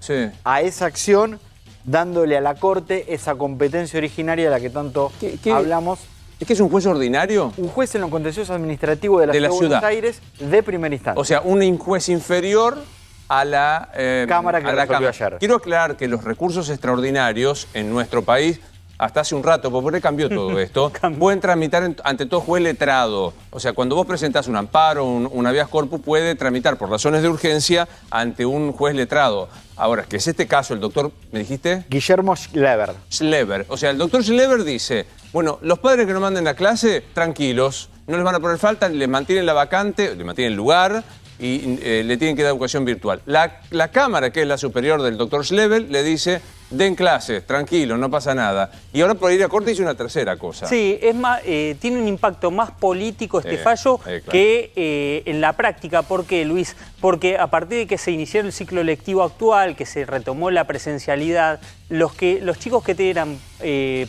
a esa acción, dándole a la Corte esa competencia originaria de la que tanto hablamos. ¿Es que es un juez ordinario? Un juez en lo contencioso administrativo de la Ciudad de Buenos Aires de primera instancia. O sea, un juez inferior a la Cámara que resolvió ayer. Quiero aclarar que los recursos extraordinarios en nuestro país hasta hace un rato, porque por ahí cambió todo esto, pueden tramitar ante todo juez letrado. O sea, cuando vos presentás un amparo, un habeas corpus, puede tramitar por razones de urgencia ante un juez letrado. Ahora, que es este caso, el doctor, ¿me dijiste? Guillermo Schleber. Schleber. O sea, el doctor Schleber dice, bueno, los padres que no manden a clase, tranquilos, no les van a poner falta, les mantienen la vacante, le mantienen el lugar y le tienen que dar educación virtual. La Cámara, que es la superior del doctor Schleber, le dice, den clases, tranquilo, no pasa nada. Y ahora por ir a corte dice una tercera cosa. Sí, es más, tiene un impacto más político este fallo claro. que en la práctica. ¿Por qué, Luis? Porque a partir de que se inició el ciclo lectivo actual, que se retomó la presencialidad, los chicos que eran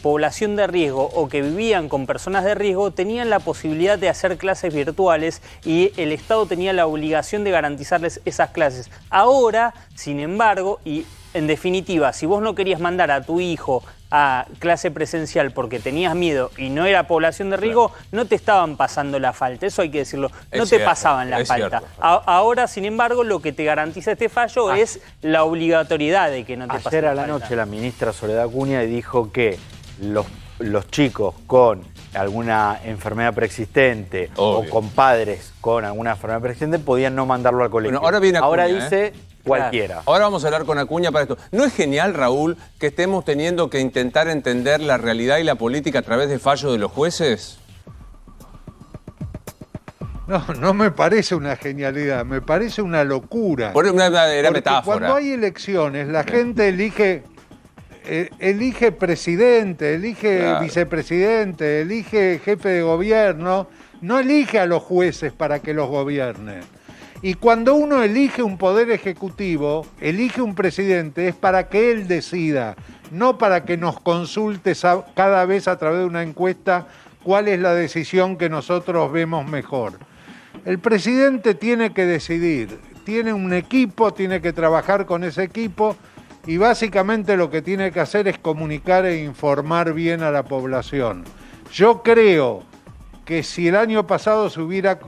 población de riesgo o que vivían con personas de riesgo tenían la posibilidad de hacer clases virtuales y el Estado tenía la obligación de garantizarles esas clases. Ahora, sin embargo, y en definitiva, si vos no querías mandar a tu hijo a clase presencial porque tenías miedo y no era población de riesgo, no te estaban pasando la falta, eso hay que decirlo, no te pasaban la falta. Ahora, sin embargo, lo que te garantiza este fallo es la obligatoriedad de que no te pase la falta. Ayer a la noche la ministra Soledad Acuña dijo que los chicos con alguna enfermedad preexistente o con padres con alguna enfermedad preexistente podían no mandarlo al colegio. Bueno, ahora viene Acuña, ahora dice cualquiera. Ahora vamos a hablar con Acuña para esto. ¿No es genial, Raúl, que estemos teniendo que intentar entender la realidad y la política a través de fallos de los jueces? No me parece una genialidad, me parece una locura. Era metáfora. Cuando hay elecciones, la gente elige presidente, elige vicepresidente, elige jefe de gobierno, no elige a los jueces para que los gobiernen. Y cuando uno elige un poder ejecutivo, elige un presidente, es para que él decida, no para que nos consulte cada vez a través de una encuesta cuál es la decisión que nosotros vemos mejor. El presidente tiene que decidir, tiene un equipo, tiene que trabajar con ese equipo y básicamente lo que tiene que hacer es comunicar e informar bien a la población. Yo creo que si el año pasado se hubiera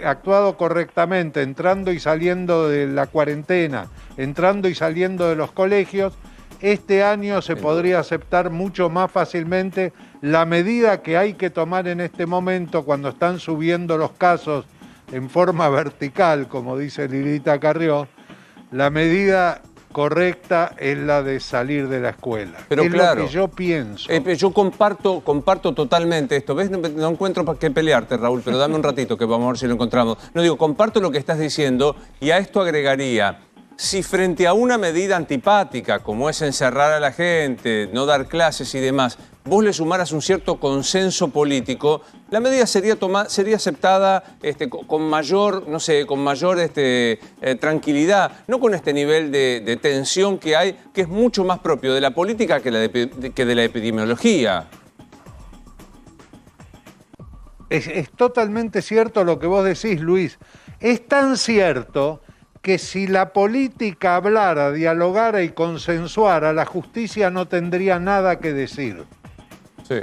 actuado correctamente, entrando y saliendo de la cuarentena, entrando y saliendo de los colegios, este año se podría aceptar mucho más fácilmente la medida que hay que tomar en este momento cuando están subiendo los casos en forma vertical, como dice Lilita Carrió, la medida correcta es la de salir de la escuela. Pero es claro, lo que yo pienso. Yo comparto totalmente esto. ¿Ves? No encuentro para qué pelearte, Raúl, pero dame un ratito que vamos a ver si lo encontramos. No digo, comparto lo que estás diciendo y a esto agregaría, si frente a una medida antipática, como es encerrar a la gente, no dar clases y demás, vos le sumaras un cierto consenso político, la medida sería aceptada con mayor tranquilidad, no con este nivel de tensión que hay, que es mucho más propio de la política que de la epidemiología. Es totalmente cierto lo que vos decís, Luis. Es tan cierto que si la política hablara, dialogara y consensuara, la justicia no tendría nada que decir. Sí,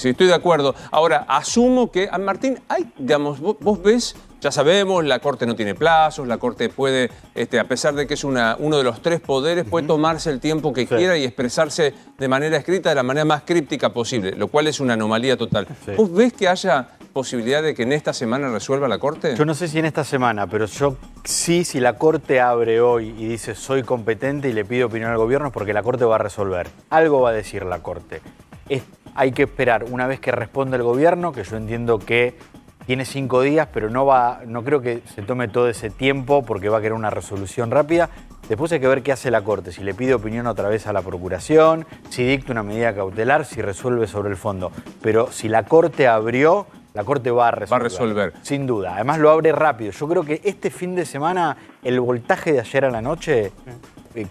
estoy de acuerdo. Ahora, asumo que, Martín, vos ves, ya sabemos, la Corte no tiene plazos, la Corte puede, a pesar de que es uno de los tres poderes, puede tomarse el tiempo que quiera y expresarse de manera escrita, de la manera más críptica posible, lo cual es una anomalía total. ¿Vos ves que haya posibilidad de que en esta semana resuelva la Corte? Yo no sé si en esta semana, pero yo sí, si la Corte abre hoy y dice soy competente y le pido opinión al gobierno, es porque la Corte va a resolver. Algo va a decir la Corte. Hay que esperar una vez que responda el gobierno, que yo entiendo que tiene 5 días, pero no creo que se tome todo ese tiempo porque va a querer una resolución rápida. Después hay que ver qué hace la Corte, si le pide opinión otra vez a la Procuración, si dicta una medida cautelar, si resuelve sobre el fondo. Pero si la Corte abrió, la Corte va a resolver. Sin duda. Además lo abre rápido. Yo creo que este fin de semana, el voltaje de ayer a la noche,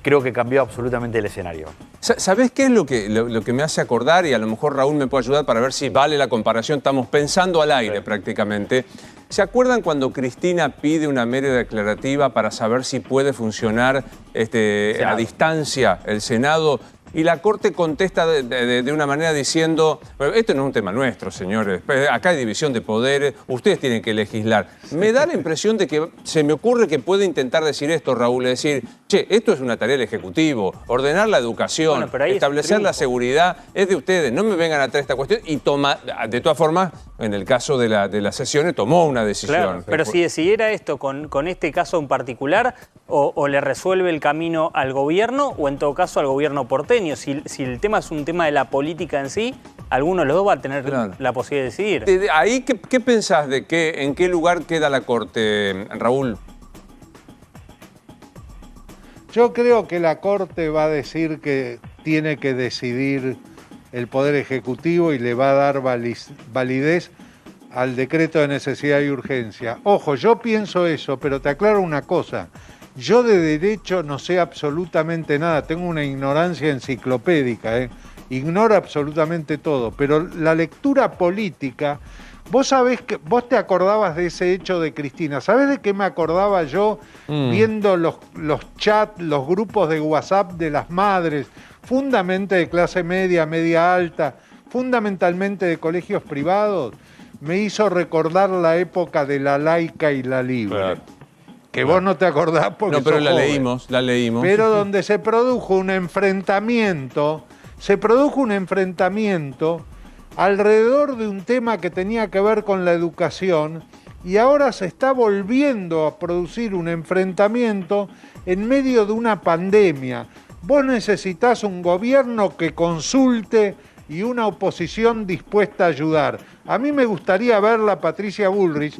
creo que cambió absolutamente el escenario. ¿Sabés qué es lo que me hace acordar? Y a lo mejor Raúl me puede ayudar para ver si vale la comparación. Estamos pensando al aire prácticamente. ¿Se acuerdan cuando Cristina pide una medida declarativa para saber si puede funcionar a distancia el Senado? y la Corte contesta de una manera diciendo, bueno, esto no es un tema nuestro, señores, acá hay división de poderes, ustedes tienen que legislar. Me da la impresión de que se me ocurre que puede intentar decir esto, Raúl, es decir, che, esto es una tarea del Ejecutivo, ordenar la educación, establecer la seguridad, es de ustedes, no me vengan a traer esta cuestión y toma, de todas formas, en el caso de las sesiones tomó una decisión. Claro, pero si decidiera esto con este caso en particular, o le resuelve el camino al gobierno, o en todo caso al gobierno porteño. Si el tema es un tema de la política en sí, alguno de los dos va a tener la posibilidad de decidir. Ahí, ¿qué pensás de en qué lugar queda la Corte, Raúl? Yo creo que la Corte va a decir que tiene que decidir el Poder Ejecutivo y le va a dar validez al decreto de necesidad y urgencia. Ojo, yo pienso eso, pero te aclaro una cosa. Yo de derecho no sé absolutamente nada, tengo una ignorancia enciclopédica, ignoro absolutamente todo, pero la lectura política, vos sabés que vos te acordabas de ese hecho de Cristina. ¿Sabés de qué me acordaba yo viendo los chats, los grupos de WhatsApp de las madres, fundamentalmente de clase media, media alta, fundamentalmente de colegios privados? Me hizo recordar la época de La Laica y La Libre. Claro. Que vos no te acordás porque no, pero sos la joven. La leímos. Pero donde se produjo un enfrentamiento alrededor de un tema que tenía que ver con la educación, y ahora se está volviendo a producir un enfrentamiento en medio de una pandemia. Vos necesitás un gobierno que consulte y una oposición dispuesta a ayudar. A mí me gustaría verla a Patricia Bullrich,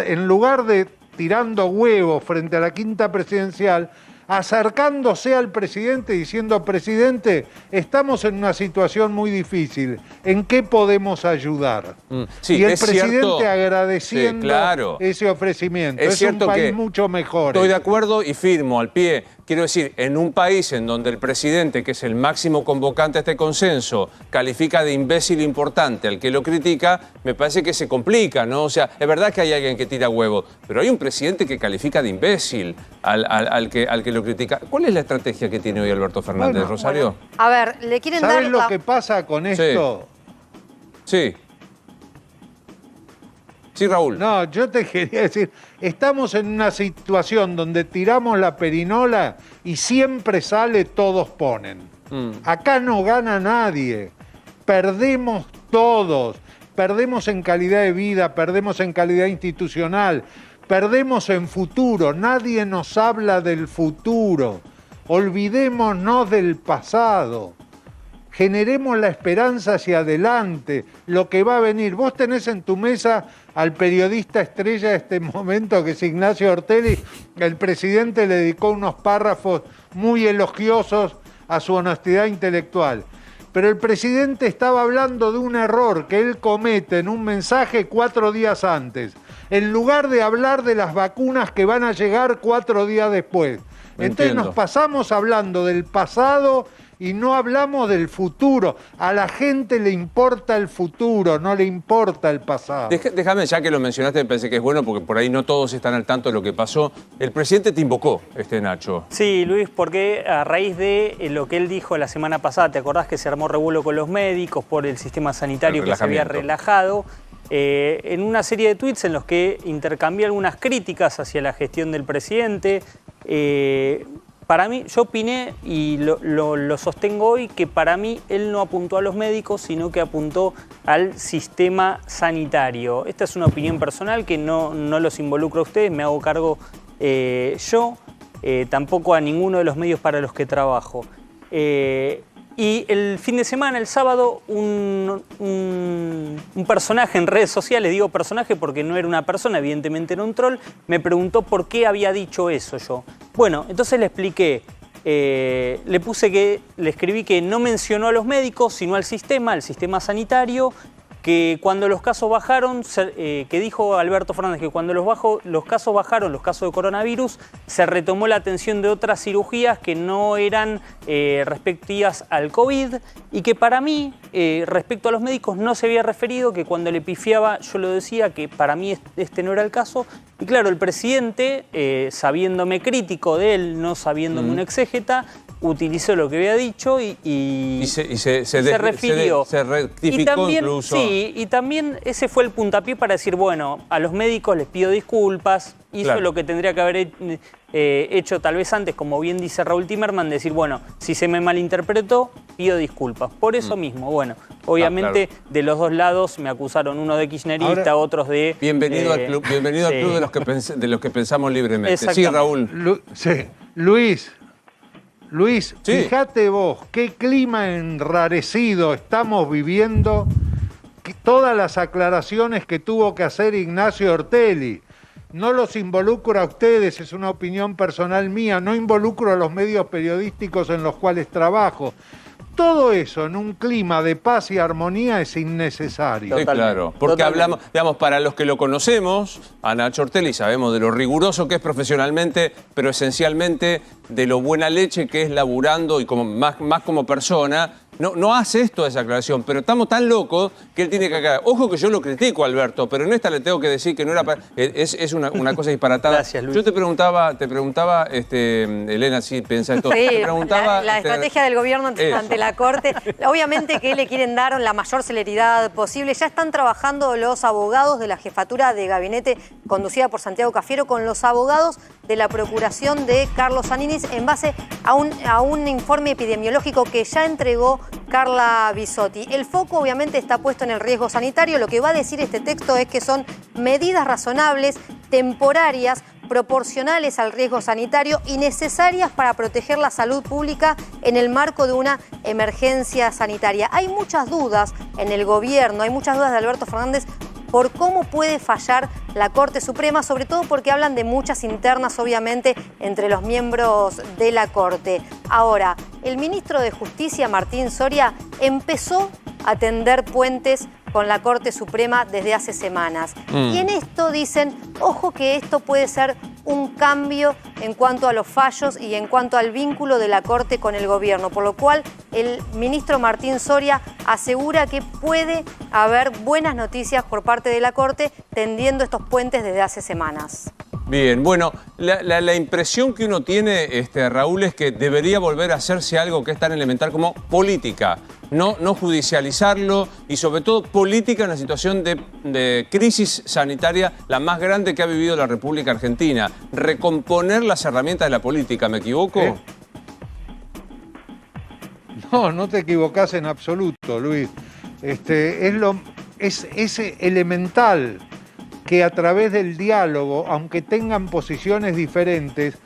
en lugar de tirando huevos frente a la quinta presidencial, acercándose al presidente diciendo, presidente, estamos en una situación muy difícil, ¿en qué podemos ayudar? Sí, y el presidente cierto, agradeciendo ese ofrecimiento. Es un país mucho mejor. Estoy de acuerdo y firmo al pie. Quiero decir, en un país en donde el presidente, que es el máximo convocante a este consenso, califica de imbécil importante al que lo critica, me parece que se complica, ¿no? O sea, es verdad que hay alguien que tira huevo, pero hay un presidente que califica de imbécil al que lo critica. ¿Cuál es la estrategia que tiene hoy Alberto Fernández, Rosario? A ver, le quieren dar... ¿Sabes lo que pasa con esto? Sí. Sí, Raúl. No, yo te quería decir, estamos en una situación donde tiramos la perinola y siempre sale todos ponen. Acá no gana nadie, perdemos todos, perdemos en calidad de vida, perdemos en calidad institucional, perdemos en futuro, nadie nos habla del futuro, olvidémonos del pasado. Generemos la esperanza hacia adelante, lo que va a venir. Vos tenés en tu mesa al periodista estrella de este momento, que es Ignacio Ortelli. El presidente le dedicó unos párrafos muy elogiosos a su honestidad intelectual. Pero el presidente estaba hablando de un error que él comete en un mensaje 4 días antes, en lugar de hablar de las vacunas que van a llegar 4 días después. Entonces nos pasamos hablando del pasado y no hablamos del futuro. A la gente le importa el futuro, no le importa el pasado. Déjame, ya que lo mencionaste, me parece que es bueno, porque por ahí no todos están al tanto de lo que pasó. El presidente te invocó, Nacho. Sí, Luis, porque a raíz de lo que él dijo la semana pasada, ¿te acordás que se armó revuelo con los médicos por el sistema sanitario que se había relajado? En una serie de tweets en los que intercambié algunas críticas hacia la gestión del presidente. Para mí, yo opiné, y lo sostengo hoy, que para mí él no apuntó a los médicos, sino que apuntó al sistema sanitario. Esta es una opinión personal que no los involucro a ustedes, me hago cargo yo, tampoco a ninguno de los medios para los que trabajo. Y el fin de semana, el sábado, un personaje en redes sociales, digo personaje porque no era una persona, evidentemente era un troll, me preguntó por qué había dicho eso yo. Bueno, entonces le expliqué, le escribí que no mencionó a los médicos, sino al sistema sanitario, que cuando los casos bajaron, que dijo Alberto Fernández que cuando los casos bajaron, los casos de coronavirus, se retomó la atención de otras cirugías que no eran respectivas al COVID, y que para mí, respecto a los médicos, no se había referido, que cuando le pifiaba yo lo decía, que para mí este no era el caso. Y claro, el presidente, sabiéndome crítico de él, no sabiéndome un exégeta, utilizó lo que había dicho y se refirió. Se rectificó también, incluso. Sí, y también ese fue el puntapié para decir, bueno, a los médicos les pido disculpas, hizo lo que tendría que haber hecho tal vez antes, como bien dice Raúl Timerman, decir, bueno, si se me malinterpretó, pido disculpas. Por eso mismo, bueno, obviamente de los dos lados me acusaron, uno de kirchnerista, otros de... Bienvenido al club de los que pensamos libremente. Sí, Raúl. Luis, fíjate vos, qué clima enrarecido estamos viviendo, todas las aclaraciones que tuvo que hacer Ignacio Ortelli. No los involucro a ustedes, es una opinión personal mía, no involucro a los medios periodísticos en los cuales trabajo. Todo eso en un clima de paz y armonía es innecesario. Sí, claro, porque hablamos, digamos, para los que lo conocemos, a Nacho Ortelli sabemos de lo riguroso que es profesionalmente, pero esencialmente de lo buena leche que es laburando y como más como persona. No hace esto esa aclaración, pero estamos tan locos que él tiene que aclarar. Ojo que yo lo critico, Alberto, pero en esta le tengo que decir que no era para... Es una cosa disparatada. Gracias, Luis. Yo te preguntaba, Elena, si piensa esto. Sí, te preguntaba, la estrategia del gobierno ante la Corte. Obviamente que le quieren dar la mayor celeridad posible. Ya están trabajando los abogados de la jefatura de gabinete conducida por Santiago Cafiero con los abogados de la procuración de Carlos Saninis en base a un informe epidemiológico que ya entregó Carla Bisotti. El foco obviamente está puesto en el riesgo sanitario. Lo que va a decir este texto es que son medidas razonables, temporarias, proporcionales al riesgo sanitario y necesarias para proteger la salud pública en el marco de una emergencia sanitaria. Hay muchas dudas en el gobierno, hay muchas dudas de Alberto Fernández por cómo puede fallar la Corte Suprema, sobre todo porque hablan de muchas internas, obviamente, entre los miembros de la Corte. Ahora, el ministro de Justicia, Martín Soria, empezó a tender puentes con la Corte Suprema desde hace semanas. Y en esto dicen, ojo que esto puede ser un cambio en cuanto a los fallos y en cuanto al vínculo de la Corte con el gobierno, por lo cual el ministro Martín Soria asegura que puede haber buenas noticias por parte de la Corte tendiendo estos puentes desde hace semanas. Bien, bueno, la impresión que uno tiene, Raúl, es que debería volver a hacerse algo que es tan elemental como política. No judicializarlo y sobre todo política en una situación de crisis sanitaria la más grande que ha vivido la República Argentina. Recomponer las herramientas de la política, ¿me equivoco? No te equivocás en absoluto, Luis. Es elemental que a través del diálogo, aunque tengan posiciones diferentes,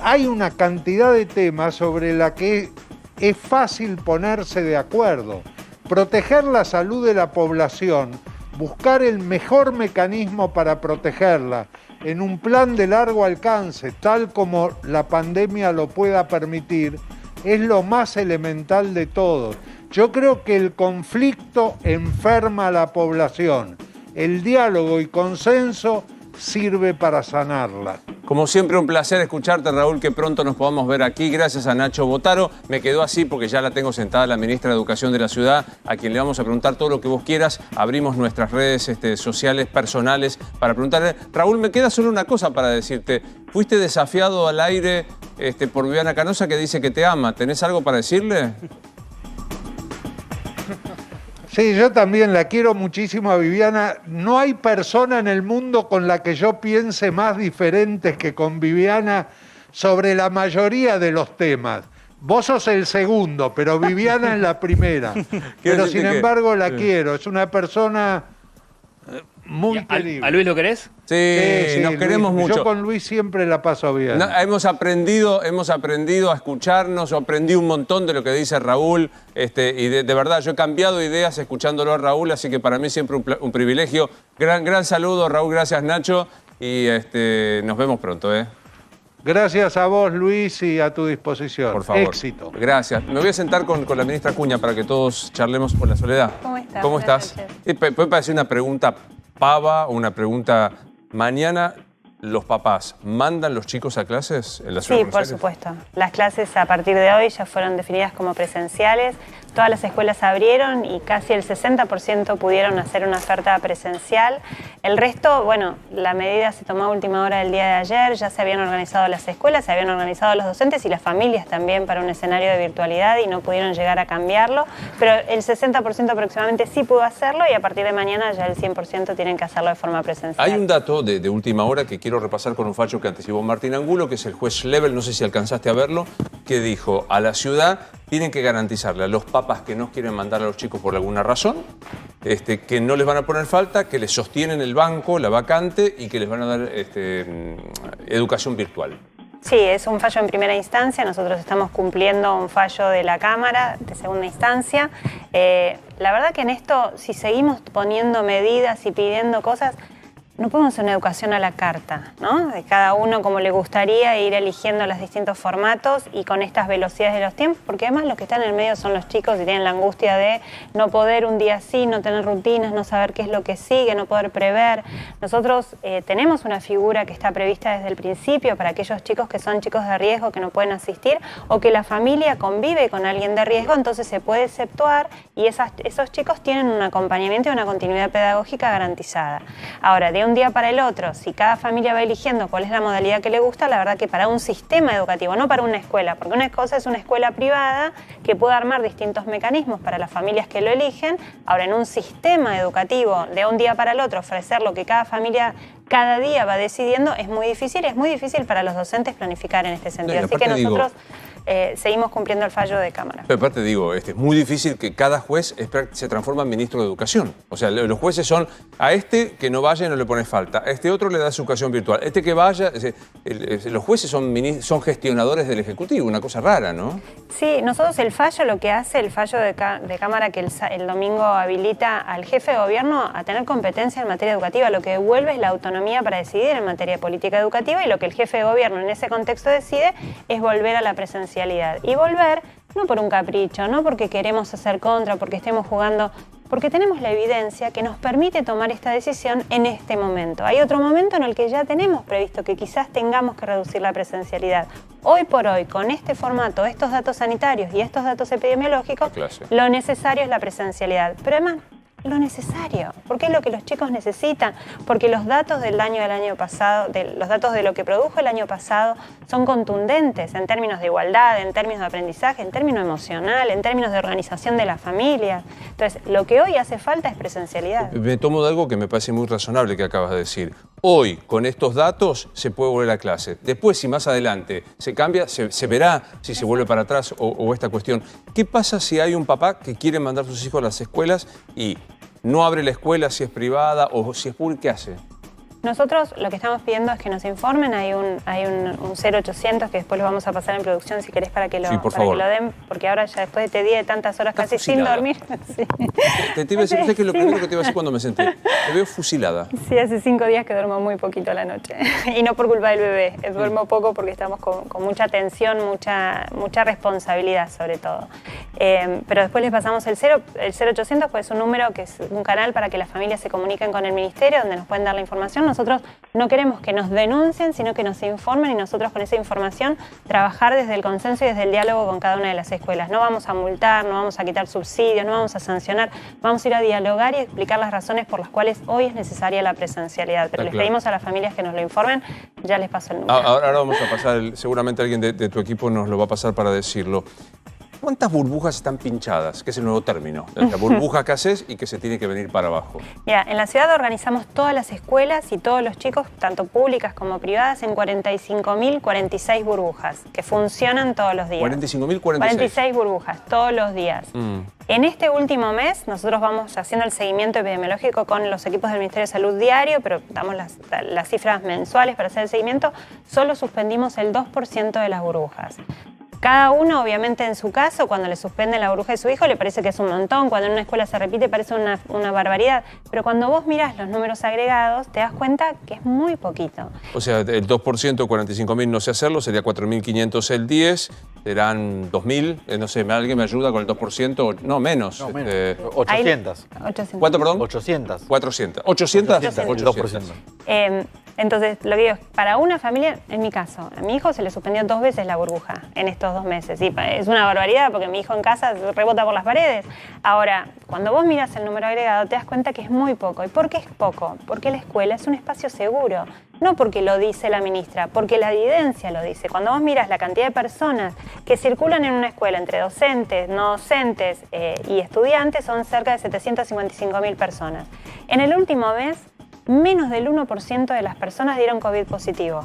hay una cantidad de temas sobre la que es fácil ponerse de acuerdo. Proteger la salud de la población, buscar el mejor mecanismo para protegerla en un plan de largo alcance, tal como la pandemia lo pueda permitir, es lo más elemental de todo. Yo creo que el conflicto enferma a la población. El diálogo y consenso sirve para sanarla. Como siempre, un placer escucharte, Raúl, que pronto nos podamos ver aquí. Gracias a Nacho Botaro. Me quedó así porque ya la tengo sentada la ministra de Educación de la ciudad, a quien le vamos a preguntar todo lo que vos quieras. Abrimos nuestras redes sociales, personales, para preguntarle. Raúl, me queda solo una cosa para decirte. Fuiste desafiado al aire por Viviana Canosa, que dice que te ama. ¿Tenés algo para decirle? Sí, yo también la quiero muchísimo a Viviana. No hay persona en el mundo con la que yo piense más diferentes que con Viviana sobre la mayoría de los temas. Vos sos el segundo, pero Viviana es la primera. Pero sin embargo la quiero. Es una persona muy querida. ¿A Luis lo querés? Sí, nos queremos Luis, mucho. Yo con Luis siempre la paso bien. Hemos aprendido a escucharnos, aprendí un montón de lo que dice Raúl, y de verdad yo he cambiado ideas escuchándolo a Raúl, así que para mí siempre un privilegio. Gran saludo, Raúl, gracias Nacho, y nos vemos pronto. Gracias a vos, Luis, y a tu disposición. Por favor. Éxito. Gracias. Me voy a sentar con la ministra Acuña para que todos charlemos por la Soledad. ¿Cómo estás? Puede parecer una pregunta pava, una pregunta... Mañana, ¿los papás mandan los chicos a clases en la ciudad de Buenos Aires? Sí, por supuesto. Las clases a partir de hoy ya fueron definidas como presenciales. todas las escuelas abrieron y casi el 60% pudieron hacer una oferta presencial. El resto, bueno, la medida se tomó a última hora del día de ayer, ya se habían organizado las escuelas, se habían organizado los docentes y las familias también para un escenario de virtualidad y no pudieron llegar a cambiarlo, pero el 60% aproximadamente sí pudo hacerlo y a partir de mañana ya el 100% tienen que hacerlo de forma presencial. Hay un dato de última hora que quiero repasar con un fallo que anticipó Martín Angulo, que es el juez Lebel, no sé si alcanzaste a verlo, que dijo a la ciudad tienen que garantizarle a los papás que no quieren mandar a los chicos por alguna razón, que no les van a poner falta, que les sostienen el banco, la vacante y que les van a dar educación virtual. Sí, es un fallo en primera instancia, nosotros estamos cumpliendo un fallo de la Cámara de segunda instancia. La verdad que en esto, si seguimos poniendo medidas y pidiendo cosas, no podemos hacer una educación a la carta, ¿no? De cada uno como le gustaría ir eligiendo los distintos formatos y con estas velocidades de los tiempos, porque además los que están en el medio son los chicos y tienen la angustia de no poder un día así, no tener rutinas, no saber qué es lo que sigue, no poder prever. Nosotros tenemos una figura que está prevista desde el principio para aquellos chicos que son chicos de riesgo que no pueden asistir o que la familia convive con alguien de riesgo, entonces se puede exceptuar y esos chicos tienen un acompañamiento y una continuidad pedagógica garantizada. Ahora, de un día para el otro, si cada familia va eligiendo cuál es la modalidad que le gusta, la verdad que para un sistema educativo, no para una escuela, porque una cosa es una escuela privada que puede armar distintos mecanismos para las familias que lo eligen. Ahora, en un sistema educativo, de un día para el otro, ofrecer lo que cada familia cada día va decidiendo, es muy difícil para los docentes planificar en este sentido. Así que nosotros seguimos cumpliendo el fallo de Cámara. Pero aparte digo, es muy difícil que cada juez se transforme en ministro de Educación. O sea, los jueces son a que no vaya y no le pone falta, a este otro le da su educación virtual, que vaya... los jueces son gestionadores del Ejecutivo, una cosa rara, ¿no? Sí, nosotros el fallo, lo que hace el fallo de Cámara que el domingo habilita al jefe de gobierno a tener competencia en materia educativa, lo que devuelve es la autonomía para decidir en materia de política educativa y lo que el jefe de gobierno en ese contexto decide es volver a la presencialidad. Y volver no por un capricho, no porque queremos hacer contra, porque estemos jugando, porque tenemos la evidencia que nos permite tomar esta decisión en este momento. Hay otro momento en el que ya tenemos previsto que quizás tengamos que reducir la presencialidad. Hoy por hoy, con este formato, estos datos sanitarios y estos datos epidemiológicos, lo necesario es la presencialidad. Pero además, lo necesario, porque es lo que los chicos necesitan, porque los datos del año pasado, los datos de lo que produjo el año pasado son contundentes en términos de igualdad, en términos de aprendizaje, en términos emocional, en términos de organización de la familia. Entonces, lo que hoy hace falta es presencialidad. Me tomo de algo que me parece muy razonable que acabas de decir. Hoy, con estos datos, se puede volver a clase. Después, si más adelante se cambia, se verá si se vuelve para atrás o esta cuestión. ¿Qué pasa si hay un papá que quiere mandar a sus hijos a las escuelas y no abre la escuela si es privada o si es pública? ¿Qué hace? Nosotros lo que estamos pidiendo es que nos informen. Hay un 0800 que después lo vamos a pasar en producción si querés para que lo den, porque ahora ya después de este día de tantas horas casi sin dormir. Sí. Te iba a decir, ¿sabes qué es lo primero que te iba a decir cuando me senté? Te veo fusilada. Sí, hace 5 días que duermo muy poquito a la noche. Y no por culpa del bebé, duermo poco porque estamos con mucha tensión, mucha responsabilidad sobre todo. Pero después les pasamos el 0800, pues es un número que es un canal para que las familias se comuniquen con el ministerio, donde nos pueden dar la información. Nosotros no queremos que nos denuncien, sino que nos informen y nosotros con esa información trabajar desde el consenso y desde el diálogo con cada una de las escuelas. No vamos a multar, no vamos a quitar subsidios, no vamos a sancionar, vamos a ir a dialogar y explicar las razones por las cuales hoy es necesaria la presencialidad. Pero les pedimos a las familias que nos lo informen, ya les paso el número. Ahora vamos a pasar, seguramente alguien de tu equipo nos lo va a pasar para decirlo. ¿Cuántas burbujas están pinchadas? Que es el nuevo término. La burbuja que haces y que se tiene que venir para abajo. Mira, en la ciudad organizamos todas las escuelas y todos los chicos, tanto públicas como privadas, en 45.046 burbujas, que funcionan todos los días. 45.046. 46 burbujas, todos los días. En este último mes, nosotros vamos haciendo el seguimiento epidemiológico con los equipos del Ministerio de Salud diario, pero damos las cifras mensuales para hacer el seguimiento. Solo suspendimos el 2% de las burbujas. Cada uno, obviamente, en su caso, cuando le suspende la burbuja de su hijo, le parece que es un montón. Cuando en una escuela se repite, parece una barbaridad. Pero cuando vos mirás los números agregados, te das cuenta que es muy poquito. O sea, el 2%, 45.000 no sé hacerlo, sería 4.500 el 10, serán 2.000. No sé, ¿alguien me ayuda con el 2%? No, menos. No, menos. 800. ¿Cuánto, perdón? 800. 400. ¿800? 800. Entonces, lo que digo es, para una familia, en mi caso, a mi hijo se le suspendió 2 veces la burbuja en estos 2 meses. Y es una barbaridad porque mi hijo en casa rebota por las paredes. Ahora, cuando vos mirás el número agregado, te das cuenta que es muy poco. ¿Y por qué es poco? Porque la escuela es un espacio seguro. No porque lo dice la ministra, porque la evidencia lo dice. Cuando vos mirás la cantidad de personas que circulan en una escuela entre docentes, no docentes y estudiantes, son cerca de 755.000 personas. En el último mes, menos del 1% de las personas dieron COVID positivo.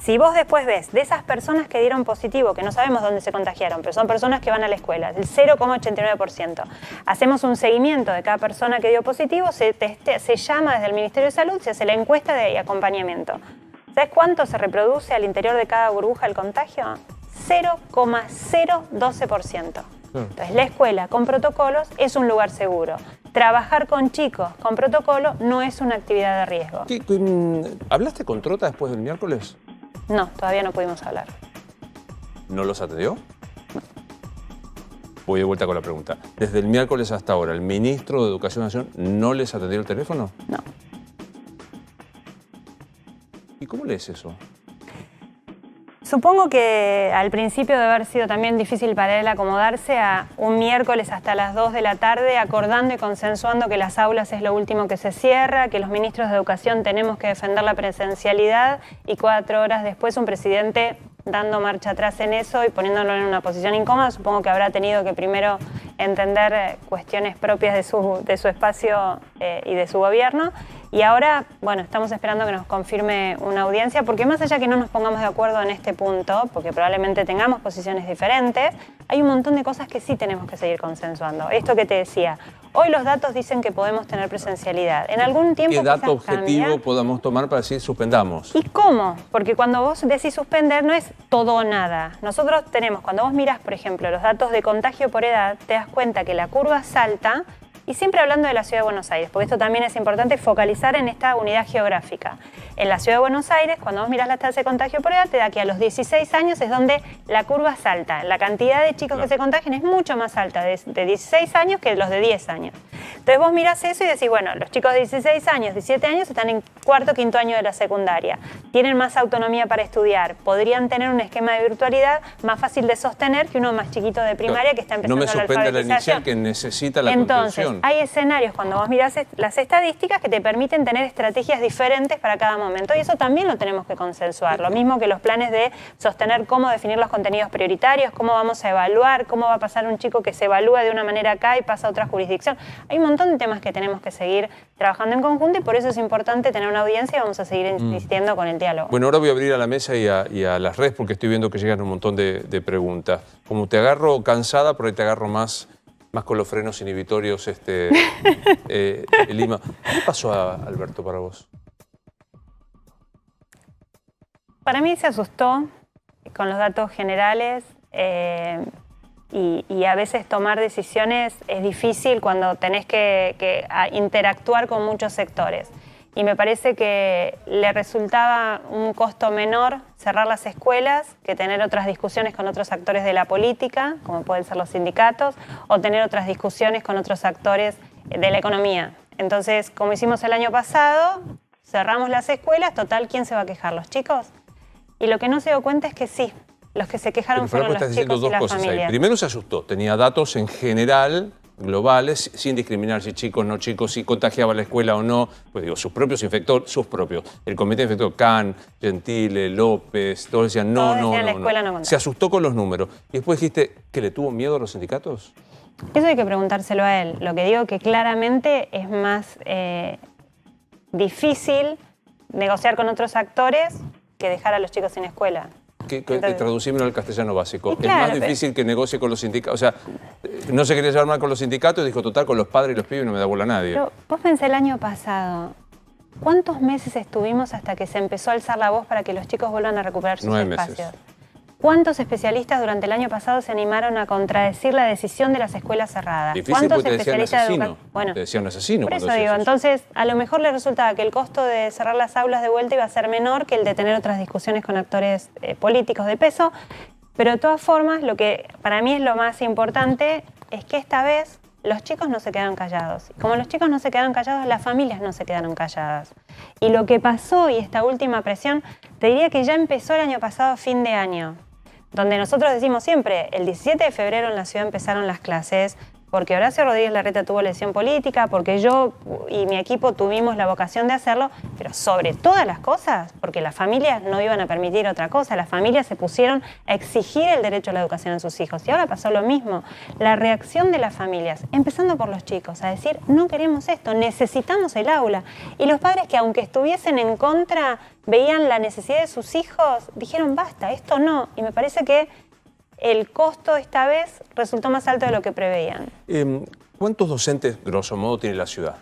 Si vos después ves de esas personas que dieron positivo, que no sabemos dónde se contagiaron, pero son personas que van a la escuela, el 0,89%, hacemos un seguimiento de cada persona que dio positivo, se llama desde el Ministerio de Salud, se hace la encuesta de acompañamiento. ¿Sabes cuánto se reproduce al interior de cada burbuja el contagio? 0,012%. Entonces, la escuela con protocolos es un lugar seguro. Trabajar con chicos con protocolo no es una actividad de riesgo. ¿Hablaste con Trota después del miércoles? No, todavía no pudimos hablar. ¿No los atendió? No. Voy de vuelta con la pregunta. Desde el miércoles hasta ahora, ¿el ministro de Educación Nacional no les atendió el teléfono? No. ¿Y cómo lees eso? Supongo que al principio debe haber sido también difícil para él acomodarse a un miércoles hasta las 2 de la tarde, acordando y consensuando que las aulas es lo último que se cierra, que los ministros de Educación tenemos que defender la presencialidad y 4 horas después un presidente dando marcha atrás en eso y poniéndolo en una posición incómoda. Supongo que habrá tenido que primero entender cuestiones propias de su espacio y de su gobierno. Y ahora, bueno, estamos esperando que nos confirme una audiencia, porque más allá que no nos pongamos de acuerdo en este punto, porque probablemente tengamos posiciones diferentes, hay un montón de cosas que sí tenemos que seguir consensuando. Esto que te decía, hoy los datos dicen que podemos tener presencialidad. En algún tiempo ¿qué dato objetivo cambia. podamos tomar para decir suspendamos? ¿Y cómo? Porque cuando vos decís suspender no es todo o nada. Nosotros tenemos, cuando vos mirás, por ejemplo, los datos de contagio por edad, te das cuenta que la curva salta. Y siempre hablando de la Ciudad de Buenos Aires, porque esto también es importante focalizar en esta unidad geográfica. En la Ciudad de Buenos Aires, cuando vos mirás la tasa de contagio por edad, te da que a los 16 años es donde la curva salta. La cantidad de chicos que se contagian es mucho más alta de 16 años que los de 10 años. Entonces vos mirás eso y decís, bueno, los chicos de 16 años, 17 años están en 4º, 5º año de la secundaria. Tienen más autonomía para estudiar. Podrían tener un esquema de virtualidad más fácil de sostener que uno más chiquito de primaria que está empezando la alfabetización. No me sorprende la inicial que necesita la contención. Hay escenarios cuando vos mirás las estadísticas que te permiten tener estrategias diferentes para cada momento y eso también lo tenemos que consensuar. Lo mismo que los planes de sostener cómo definir los contenidos prioritarios, cómo vamos a evaluar, cómo va a pasar un chico que se evalúa de una manera acá y pasa a otra jurisdicción. Hay un montón de temas que tenemos que seguir trabajando en conjunto y por eso es importante tener una audiencia y vamos a seguir insistiendo con el diálogo. Bueno, ahora voy a abrir a la mesa y a las redes porque estoy viendo que llegan un montón de preguntas. Como te agarro cansada, por ahí te agarro más con los frenos inhibitorios, Lima. ¿Qué pasó a Alberto para vos? Para mí se asustó con los datos generales y a veces tomar decisiones es difícil cuando tenés que interactuar con muchos sectores. Y me parece que le resultaba un costo menor cerrar las escuelas que tener otras discusiones con otros actores de la política, como pueden ser los sindicatos, o tener otras discusiones con otros actores de la economía. Entonces, como hicimos el año pasado, cerramos las escuelas, total, ¿quién se va a quejar? ¿Los chicos? Y lo que no se dio cuenta es que sí, los que se quejaron fueron los chicos y las familias. Primero se asustó, tenía datos en general globales, sin discriminar si chicos, no chicos, si contagiaba la escuela o no, pues digo, sus propios infectores, el comité infector, Can, Gentile, López, todos decían no. Se asustó con los números. Y después dijiste que le tuvo miedo a los sindicatos. Eso hay que preguntárselo a él. Lo que digo que claramente es más difícil negociar con otros actores que dejar a los chicos sin escuela. Traducímelo al castellano básico. Claro, es más difícil que negocie con los sindicatos. O sea, no se quería llevar mal con los sindicatos y dijo, total, con los padres y los pibes no me da bola a nadie. Pero vos pensé el año pasado, ¿cuántos meses estuvimos hasta que se empezó a alzar la voz para que los chicos vuelvan a recuperar sus 9 espacios? meses. ¿Cuántos especialistas durante el año pasado se animaron a contradecir la decisión de las escuelas cerradas? Difícil porque te decían asesino. Bueno, te decían asesino. Por eso digo, entonces a lo mejor le resultaba que el costo de cerrar las aulas de vuelta iba a ser menor que el de tener otras discusiones con actores políticos de peso, pero de todas formas lo que para mí es lo más importante es que esta vez los chicos no se quedaron callados. Como los chicos no se quedaron callados, las familias no se quedaron calladas. Y lo que pasó, y esta última presión, te diría que ya empezó el año pasado, fin de año, donde nosotros decimos siempre, el 17 de febrero en la ciudad empezaron las clases, porque Horacio Rodríguez Larreta tuvo lesión política, porque yo y mi equipo tuvimos la vocación de hacerlo, pero sobre todas las cosas, porque las familias no iban a permitir otra cosa, las familias se pusieron a exigir el derecho a la educación a sus hijos. Y ahora pasó lo mismo, la reacción de las familias, empezando por los chicos, a decir, no queremos esto, necesitamos el aula. Y los padres que aunque estuviesen en contra, veían la necesidad de sus hijos, dijeron, basta, esto no. Y me parece que el costo esta vez resultó más alto de lo que preveían. ¿Cuántos docentes, grosso modo, tiene la ciudad?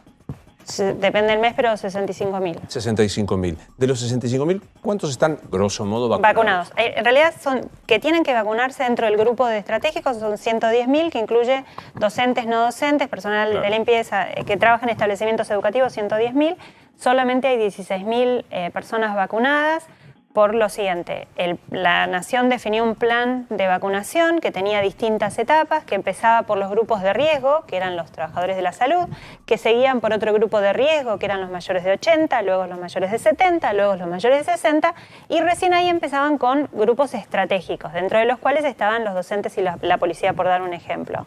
Depende del mes, pero 65.000. 65.000. De los 65.000, ¿cuántos están, grosso modo, vacunados? En realidad, son que tienen que vacunarse dentro del grupo de estratégicos, son 110.000, que incluye docentes, no docentes, personal de limpieza que trabaja en establecimientos educativos, 110.000. Solamente hay 16.000 personas vacunadas. Por lo siguiente, la Nación definió un plan de vacunación que tenía distintas etapas, que empezaba por los grupos de riesgo, que eran los trabajadores de la salud, que seguían por otro grupo de riesgo, que eran los mayores de 80, luego los mayores de 70, luego los mayores de 60, y recién ahí empezaban con grupos estratégicos, dentro de los cuales estaban los docentes y la policía, por dar un ejemplo.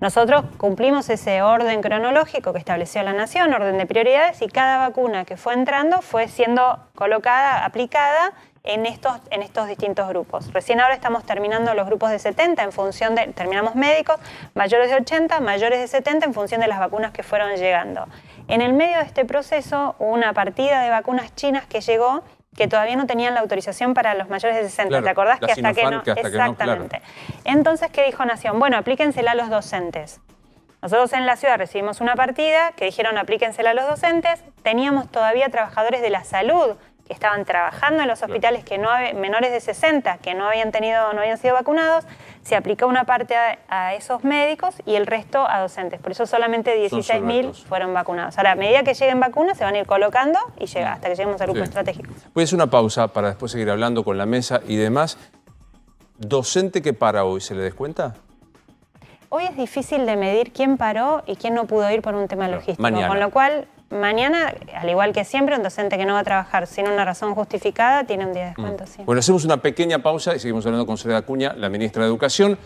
Nosotros cumplimos ese orden cronológico que estableció la Nación, orden de prioridades, y cada vacuna que fue entrando fue siendo colocada, aplicada en estos distintos grupos. Recién ahora estamos terminando los grupos de 70 en función de, terminamos médicos, mayores de 80, mayores de 70 en función de las vacunas que fueron llegando. En el medio de este proceso hubo una partida de vacunas chinas que llegó, que todavía no tenían la autorización para los mayores de 60. Claro, ¿te acordás? Que hasta que no. Exactamente. Claro. Entonces, ¿qué dijo Nación? Bueno, aplíquensela a los docentes. Nosotros en la ciudad recibimos una partida que dijeron aplíquensela a los docentes. Teníamos todavía trabajadores de la salud que estaban trabajando en los hospitales, que no menores de 60 que no habían sido vacunados. Se aplicó una parte a esos médicos y el resto a docentes. Por eso solamente 16.000 fueron vacunados. Ahora, a medida que lleguen vacunas, se van a ir colocando y llega hasta que lleguemos al grupo estratégico. Voy a hacer una pausa para después seguir hablando con la mesa y demás. ¿Docente que para hoy se le descuenta? Hoy es difícil de medir quién paró y quién no pudo ir por un tema logístico. Mañana. Con lo cual, mañana, al igual que siempre, un docente que no va a trabajar sin una razón justificada tiene un día de descuento. Sí. Bueno, hacemos una pequeña pausa y seguimos hablando con Soledad Acuña, la ministra de Educación,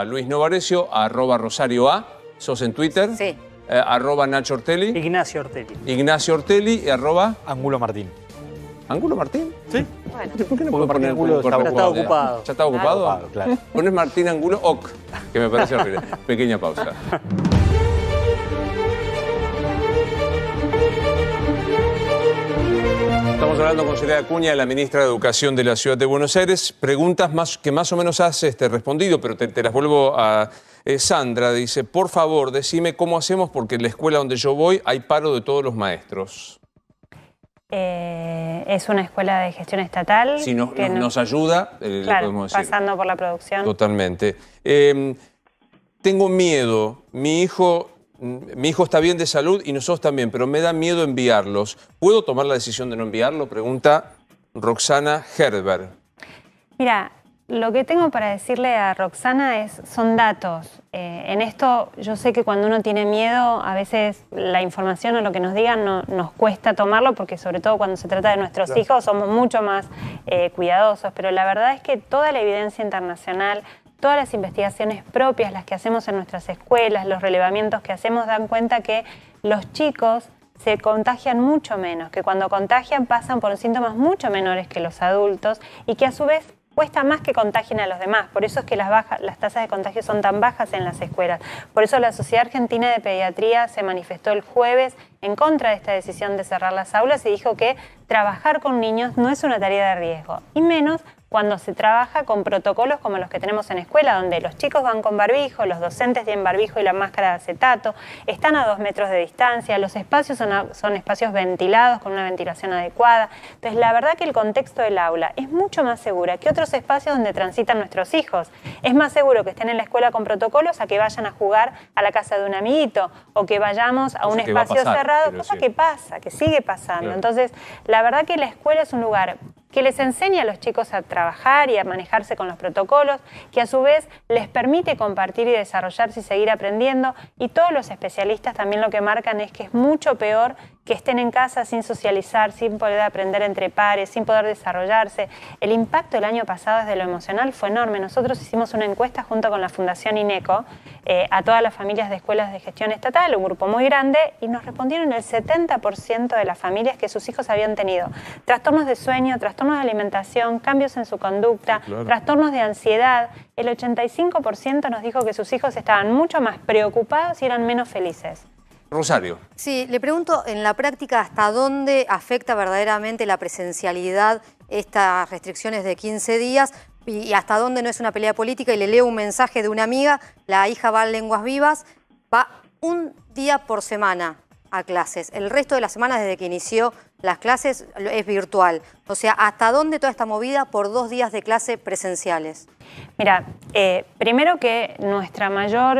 @Luis Novarecio, @Rosario A. ¿Sos en Twitter? Sí. @Nacho Ortelli. Ignacio Ortelli. Ignacio Ortelli y Angulo Martín. ¿Angulo Martín? Sí. Bueno. ¿Por qué no puedo poner Angulo? Ya está ocupado. ¿Ya está ocupado? Claro. Pones Martín Angulo OK, que me parece horrible. Pequeña pausa. Estamos hablando con Soledad Acuña, la ministra de Educación de la Ciudad de Buenos Aires. Preguntas que más o menos has respondido, pero te las vuelvo a... Sandra dice, por favor, decime cómo hacemos porque en la escuela donde yo voy hay paro de todos los maestros. Es una escuela de gestión estatal. Si nos ayuda, claro, podemos decir. Pasando por la producción. Totalmente. Tengo miedo. Mi hijo está bien de salud y nosotros también, pero me da miedo enviarlos. ¿Puedo tomar la decisión de no enviarlo? Pregunta Roxana Herbert. Mira, lo que tengo para decirle a Roxana son datos. En esto yo sé que cuando uno tiene miedo, a veces la información o lo que nos digan nos cuesta tomarlo, porque sobre todo cuando se trata de nuestros hijos somos mucho más cuidadosos. Pero la verdad es que toda la evidencia internacional, todas las investigaciones propias, las que hacemos en nuestras escuelas, los relevamientos que hacemos, dan cuenta que los chicos se contagian mucho menos, que cuando contagian pasan por síntomas mucho menores que los adultos y que a su vez cuesta más que contagien a los demás. Por eso es que las tasas de contagio son tan bajas en las escuelas. Por eso la Sociedad Argentina de Pediatría se manifestó el jueves en contra de esta decisión de cerrar las aulas y dijo que trabajar con niños no es una tarea de riesgo, y menos cuando se trabaja con protocolos como los que tenemos en escuela, donde los chicos van con barbijo, los docentes tienen barbijo y la máscara de acetato, están a 2 metros de distancia, los espacios son espacios ventilados con una ventilación adecuada. Entonces, la verdad que el contexto del aula es mucho más segura que otros espacios donde transitan nuestros hijos. Es más seguro que estén en la escuela con protocolos a que vayan a jugar a la casa de un amiguito o que vayamos a un espacio cerrado, cosa que pasa, que sigue pasando. Entonces, la verdad que la escuela es un lugar que les enseña a los chicos a trabajar y a manejarse con los protocolos, que a su vez les permite compartir y desarrollarse y seguir aprendiendo. Y todos los especialistas también lo que marcan es que es mucho peor que estén en casa sin socializar, sin poder aprender entre pares, sin poder desarrollarse. El impacto el año pasado desde lo emocional fue enorme. Nosotros hicimos una encuesta junto con la Fundación INECO a todas las familias de escuelas de gestión estatal, un grupo muy grande, y nos respondieron el 70% de las familias que sus hijos habían tenido trastornos de sueño, trastornos de alimentación, cambios en su conducta, trastornos de ansiedad. El 85% nos dijo que sus hijos estaban mucho más preocupados y eran menos felices. Rosario. Sí, le pregunto en la práctica hasta dónde afecta verdaderamente la presencialidad estas restricciones de 15 días y hasta dónde no es una pelea política. Y le leo un mensaje de una amiga, la hija va a Lenguas Vivas, va un día por semana a clases. El resto de la semana desde que inició las clases es virtual. O sea, ¿hasta dónde toda esta movida por 2 días de clase presenciales? Mira, primero que nuestra mayor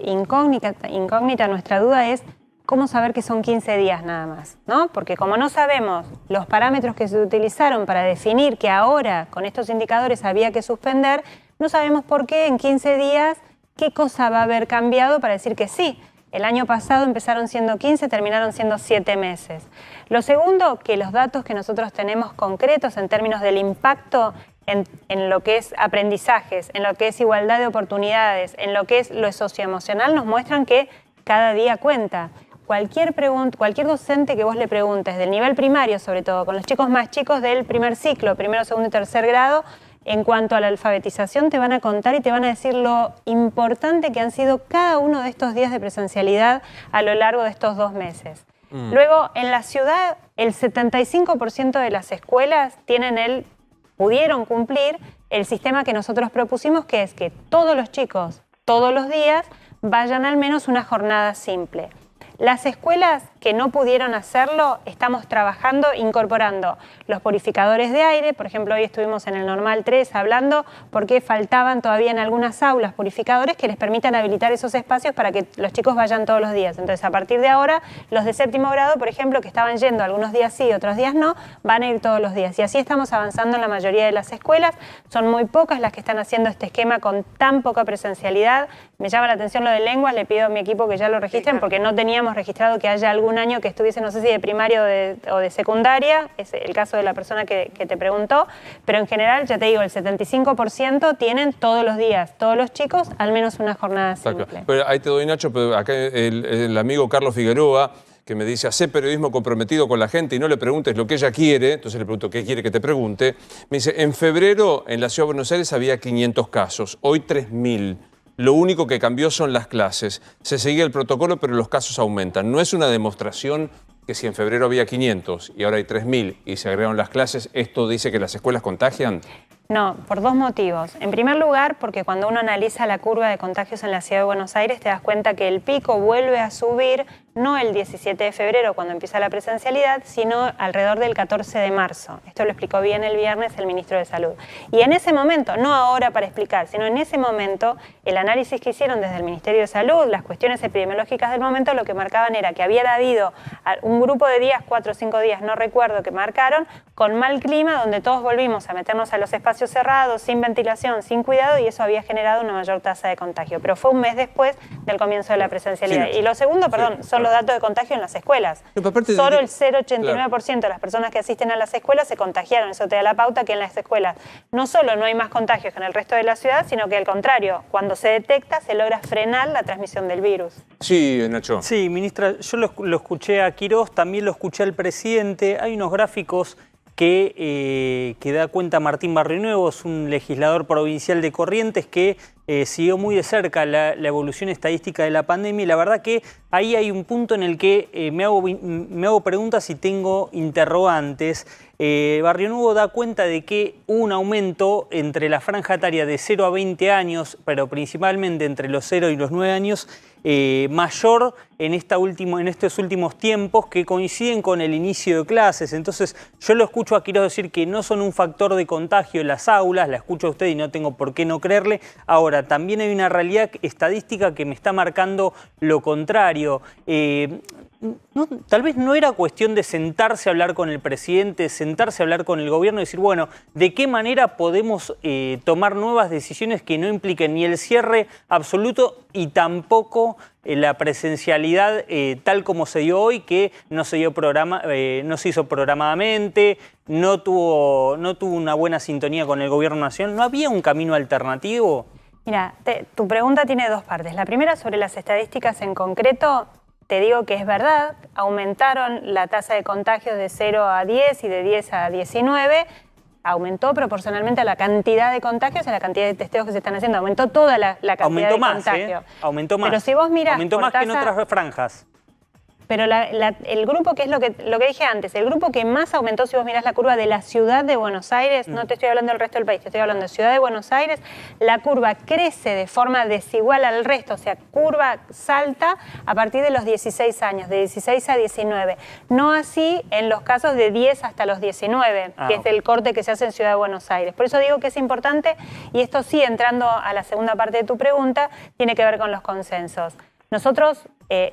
incógnita, nuestra duda es cómo saber que son 15 días nada más, ¿no? Porque como no sabemos los parámetros que se utilizaron para definir que ahora con estos indicadores había que suspender, no sabemos por qué en 15 días qué cosa va a haber cambiado para decir que sí. El año pasado empezaron siendo 15, terminaron siendo 7 meses. Lo segundo, que los datos que nosotros tenemos concretos en términos del impacto en lo que es aprendizajes, en lo que es igualdad de oportunidades, en lo que es lo socioemocional, nos muestran que cada día cuenta. Cualquier docente que vos le preguntes, del nivel primario sobre todo, con los chicos más chicos del primer ciclo, primero, segundo y tercer grado, en cuanto a la alfabetización te van a contar y te van a decir lo importante que han sido cada uno de estos días de presencialidad a lo largo de estos 2 meses. Luego, en la ciudad, el 75% de las escuelas pudieron cumplir el sistema que nosotros propusimos, que es que todos los chicos, todos los días, vayan al menos una jornada simple. Las escuelas que no pudieron hacerlo, estamos trabajando, incorporando los purificadores de aire. Por ejemplo, hoy estuvimos en el Normal 3 hablando porque faltaban todavía en algunas aulas purificadores que les permitan habilitar esos espacios para que los chicos vayan todos los días. Entonces, a partir de ahora, los de 7º grado, por ejemplo, que estaban yendo algunos días sí, otros días no, van a ir todos los días. Y así estamos avanzando en la mayoría de las escuelas. Son muy pocas las que están haciendo este esquema con tan poca presencialidad. Me llama la atención lo de lenguas, le pido a mi equipo que ya lo registren porque no teníamos registrado que haya algún año que estuviese, no sé si de primaria o de secundaria, es el caso de la persona que te preguntó, pero en general, ya te digo, el 75% tienen todos los días, todos los chicos, al menos una jornada simple. Claro. Pero ahí te doy, Nacho, pero acá el amigo Carlos Figueroa, que me dice, hace periodismo comprometido con la gente y no le preguntes lo que ella quiere, entonces le pregunto, ¿qué quiere que te pregunte? Me dice, en febrero en la Ciudad de Buenos Aires había 500 casos, hoy 3.000. Lo único que cambió son las clases. Se sigue el protocolo, pero los casos aumentan. ¿No es una demostración que si en febrero había 500 y ahora hay 3.000 y se agregaron las clases, esto dice que las escuelas contagian? No, por 2 motivos. En primer lugar, porque cuando uno analiza la curva de contagios en la Ciudad de Buenos Aires, te das cuenta que el pico vuelve a subir, no el 17 de febrero cuando empieza la presencialidad, sino alrededor del 14 de marzo. Esto lo explicó bien el viernes el ministro de Salud. Y en ese momento, no ahora para explicar, sino en ese momento, el análisis que hicieron desde el Ministerio de Salud, las cuestiones epidemiológicas del momento, lo que marcaban era que había habido un grupo de días, 4 o 5 días, no recuerdo, que marcaron, con mal clima, donde todos volvimos a meternos a los espacios cerrados, sin ventilación, sin cuidado, y eso había generado una mayor tasa de contagio. Pero fue un mes después del comienzo de la presencialidad. Sí, y lo segundo, son los datos de contagio en las escuelas. Solo el 0,89% de las personas que asisten a las escuelas se contagiaron. Eso te da la pauta que en las escuelas no solo no hay más contagios que en el resto de la ciudad, sino que al contrario, cuando se detecta, se logra frenar la transmisión del virus. Sí, Nacho. Sí, ministra, yo lo escuché a Quirós, también lo escuché al presidente. Hay unos gráficos que da cuenta Martín Barrionuevo, es un legislador provincial de Corrientes que siguió muy de cerca la evolución estadística de la pandemia, y la verdad que ahí hay un punto en el que me hago preguntas y tengo interrogantes. Barrionuevo da cuenta de que hubo un aumento entre la franja etaria de 0 a 20 años, pero principalmente entre los 0 y los 9 años, mayor en estos últimos tiempos, que coinciden con el inicio de clases. Entonces yo lo escucho a Quirós decir que no son un factor de contagio en las aulas, la escucho a usted y no tengo por qué no creerle. Ahora, también hay una realidad estadística que me está marcando lo contrario. tal vez no era cuestión de sentarse a hablar con el presidente, sentarse a hablar con el gobierno y decir, bueno, ¿de qué manera podemos tomar nuevas decisiones que no impliquen ni el cierre absoluto y tampoco la presencialidad tal como se dio hoy, que no se hizo programadamente, no tuvo una buena sintonía con el gobierno nacional? ¿No había un camino alternativo? Mira, tu pregunta tiene dos partes. La primera, sobre las estadísticas en concreto, te digo que es verdad, aumentaron la tasa de contagios de 0 a 10 y de 10 a 19, aumentó proporcionalmente a la cantidad de contagios y a la cantidad de testeos que se están haciendo, aumentó toda la cantidad de contagios. Aumentó más. Pero si vos mirás aumentó más que en otras franjas. Pero el grupo, que es lo que dije antes, el grupo que más aumentó, si vos mirás la curva de la ciudad de Buenos Aires, no te estoy hablando del resto del país, te estoy hablando de ciudad de Buenos Aires, la curva crece de forma desigual al resto, o sea, curva salta a partir de los 16 años, de 16 a 19. No así en los casos de 10 hasta los 19, que es el corte que se hace en ciudad de Buenos Aires. Por eso digo que es importante, y esto sí, entrando a la segunda parte de tu pregunta, tiene que ver con los consensos. Nosotros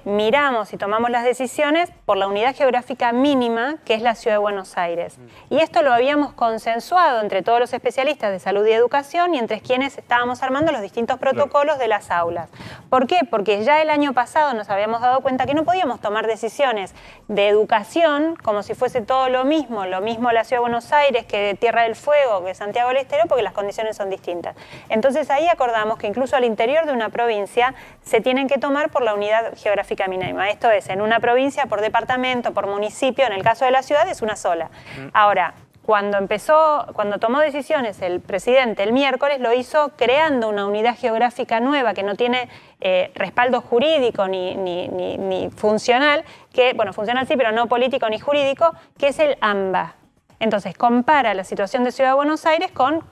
miramos y tomamos las decisiones por la unidad geográfica mínima, que es la Ciudad de Buenos Aires. Y esto lo habíamos consensuado entre todos los especialistas de salud y educación y entre quienes estábamos armando los distintos protocolos de las aulas. ¿Por qué? Porque ya el año pasado nos habíamos dado cuenta que no podíamos tomar decisiones de educación como si fuese todo lo mismo la Ciudad de Buenos Aires que Tierra del Fuego, que Santiago del Estero, porque las condiciones son distintas. Entonces ahí acordamos que incluso al interior de una provincia se tienen que tomar por la unidad geográfica mínima. Esto es, en una provincia, por departamento, por municipio, en el caso de la ciudad es una sola. Ahora, cuando tomó decisiones el presidente el miércoles, lo hizo creando una unidad geográfica nueva que no tiene respaldo jurídico ni funcional, bueno, funcional sí, pero no político ni jurídico, que es el AMBA. Entonces, compara la situación de Ciudad de Buenos Aires con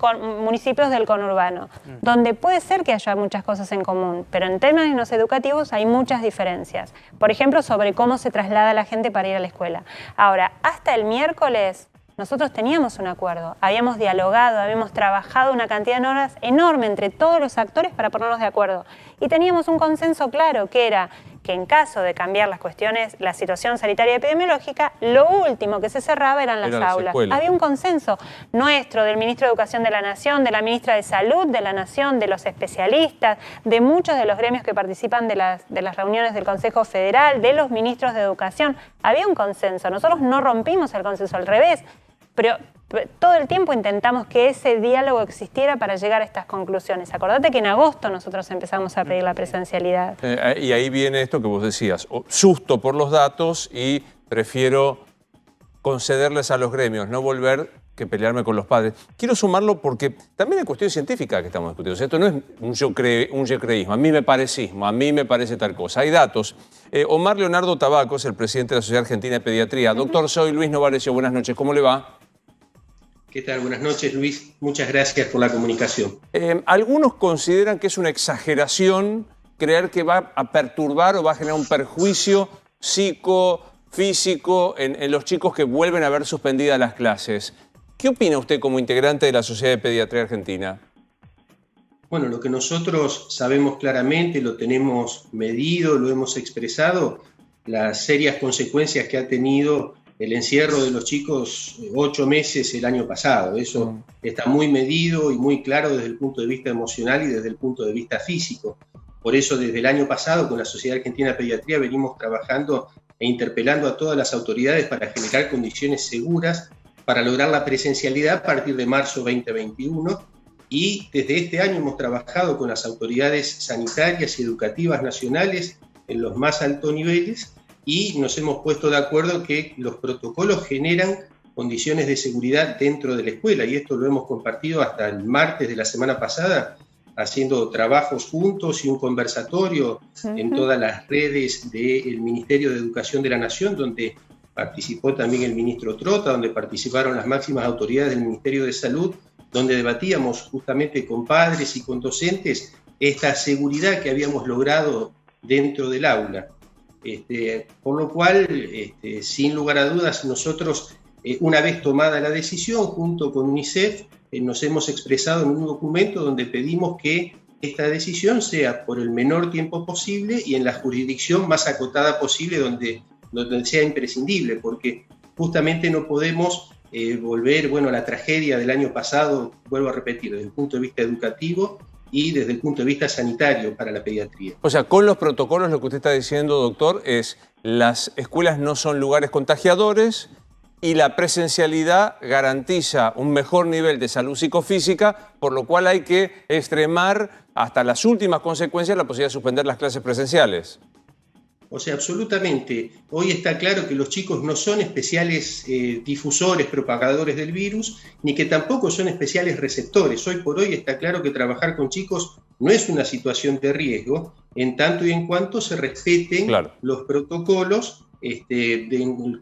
municipios del conurbano, donde puede ser que haya muchas cosas en común, pero en términos educativos hay muchas diferencias. Por ejemplo, sobre cómo se traslada la gente para ir a la escuela. Ahora, hasta el miércoles nosotros teníamos un acuerdo, habíamos dialogado, habíamos trabajado una cantidad de horas enorme entre todos los actores para ponernos de acuerdo. Y teníamos un consenso claro, que era que en caso de cambiar las cuestiones, la situación sanitaria y epidemiológica, lo último que se cerraba eran las aulas. Había un consenso nuestro, del ministro de Educación de la Nación, de la ministra de Salud de la Nación, de los especialistas, de muchos de los gremios que participan de las reuniones del Consejo Federal, de los ministros de Educación. Había un consenso. Nosotros no rompimos el consenso, al revés. Pero todo el tiempo intentamos que ese diálogo existiera para llegar a estas conclusiones. Acordate que en agosto nosotros empezamos a pedir la presencialidad. Y ahí viene esto que vos decías, susto por los datos y prefiero concederles a los gremios, no volver que pelearme con los padres. Quiero sumarlo porque también hay cuestión científica que estamos discutiendo. Esto no es un yo-creísmo, a mí me parecismo, a mí me parece tal cosa. Hay datos. Omar Leonardo Tabacos, el presidente de la Sociedad Argentina de Pediatría. Doctor, soy Luis Novarecio, buenas noches, ¿cómo le va? ¿Qué tal? Buenas noches, Luis. Muchas gracias por la comunicación. Algunos consideran que es una exageración creer que va a perturbar o va a generar un perjuicio psicofísico en los chicos que vuelven a ver suspendidas las clases. ¿Qué opina usted como integrante de la Sociedad de Pediatría Argentina? Bueno, lo que nosotros sabemos claramente, lo tenemos medido, lo hemos expresado, las serias consecuencias que ha tenido el encierro de los chicos 8 meses el año pasado. Eso está muy medido y muy claro desde el punto de vista emocional y desde el punto de vista físico. Por eso desde el año pasado con la Sociedad Argentina de Pediatría venimos trabajando e interpelando a todas las autoridades para generar condiciones seguras para lograr la presencialidad a partir de marzo 2021. Y desde este año hemos trabajado con las autoridades sanitarias y educativas nacionales en los más altos niveles y nos hemos puesto de acuerdo que los protocolos generan condiciones de seguridad dentro de la escuela, y esto lo hemos compartido hasta el martes de la semana pasada, haciendo trabajos juntos y un conversatorio en todas las redes del Ministerio de Educación de la Nación, donde participó también el ministro Trota, donde participaron las máximas autoridades del Ministerio de Salud, donde debatíamos justamente con padres y con docentes esta seguridad que habíamos logrado dentro del aula. Por lo cual, sin lugar a dudas, nosotros, una vez tomada la decisión, junto con UNICEF, nos hemos expresado en un documento donde pedimos que esta decisión sea por el menor tiempo posible y en la jurisdicción más acotada posible donde donde sea imprescindible, porque justamente no podemos volver, bueno, a la tragedia del año pasado, vuelvo a repetir, desde el punto de vista educativo y desde el punto de vista sanitario para la pediatría. O sea, con los protocolos lo que usted está diciendo, doctor, es las escuelas no son lugares contagiadores y la presencialidad garantiza un mejor nivel de salud psicofísica, por lo cual hay que extremar hasta las últimas consecuencias la posibilidad de suspender las clases presenciales. O sea, absolutamente. Hoy está claro que los chicos no son especiales difusores, propagadores del virus, ni que tampoco son especiales receptores. Hoy por hoy está claro que trabajar con chicos no es una situación de riesgo, en tanto y en cuanto se respeten los protocolos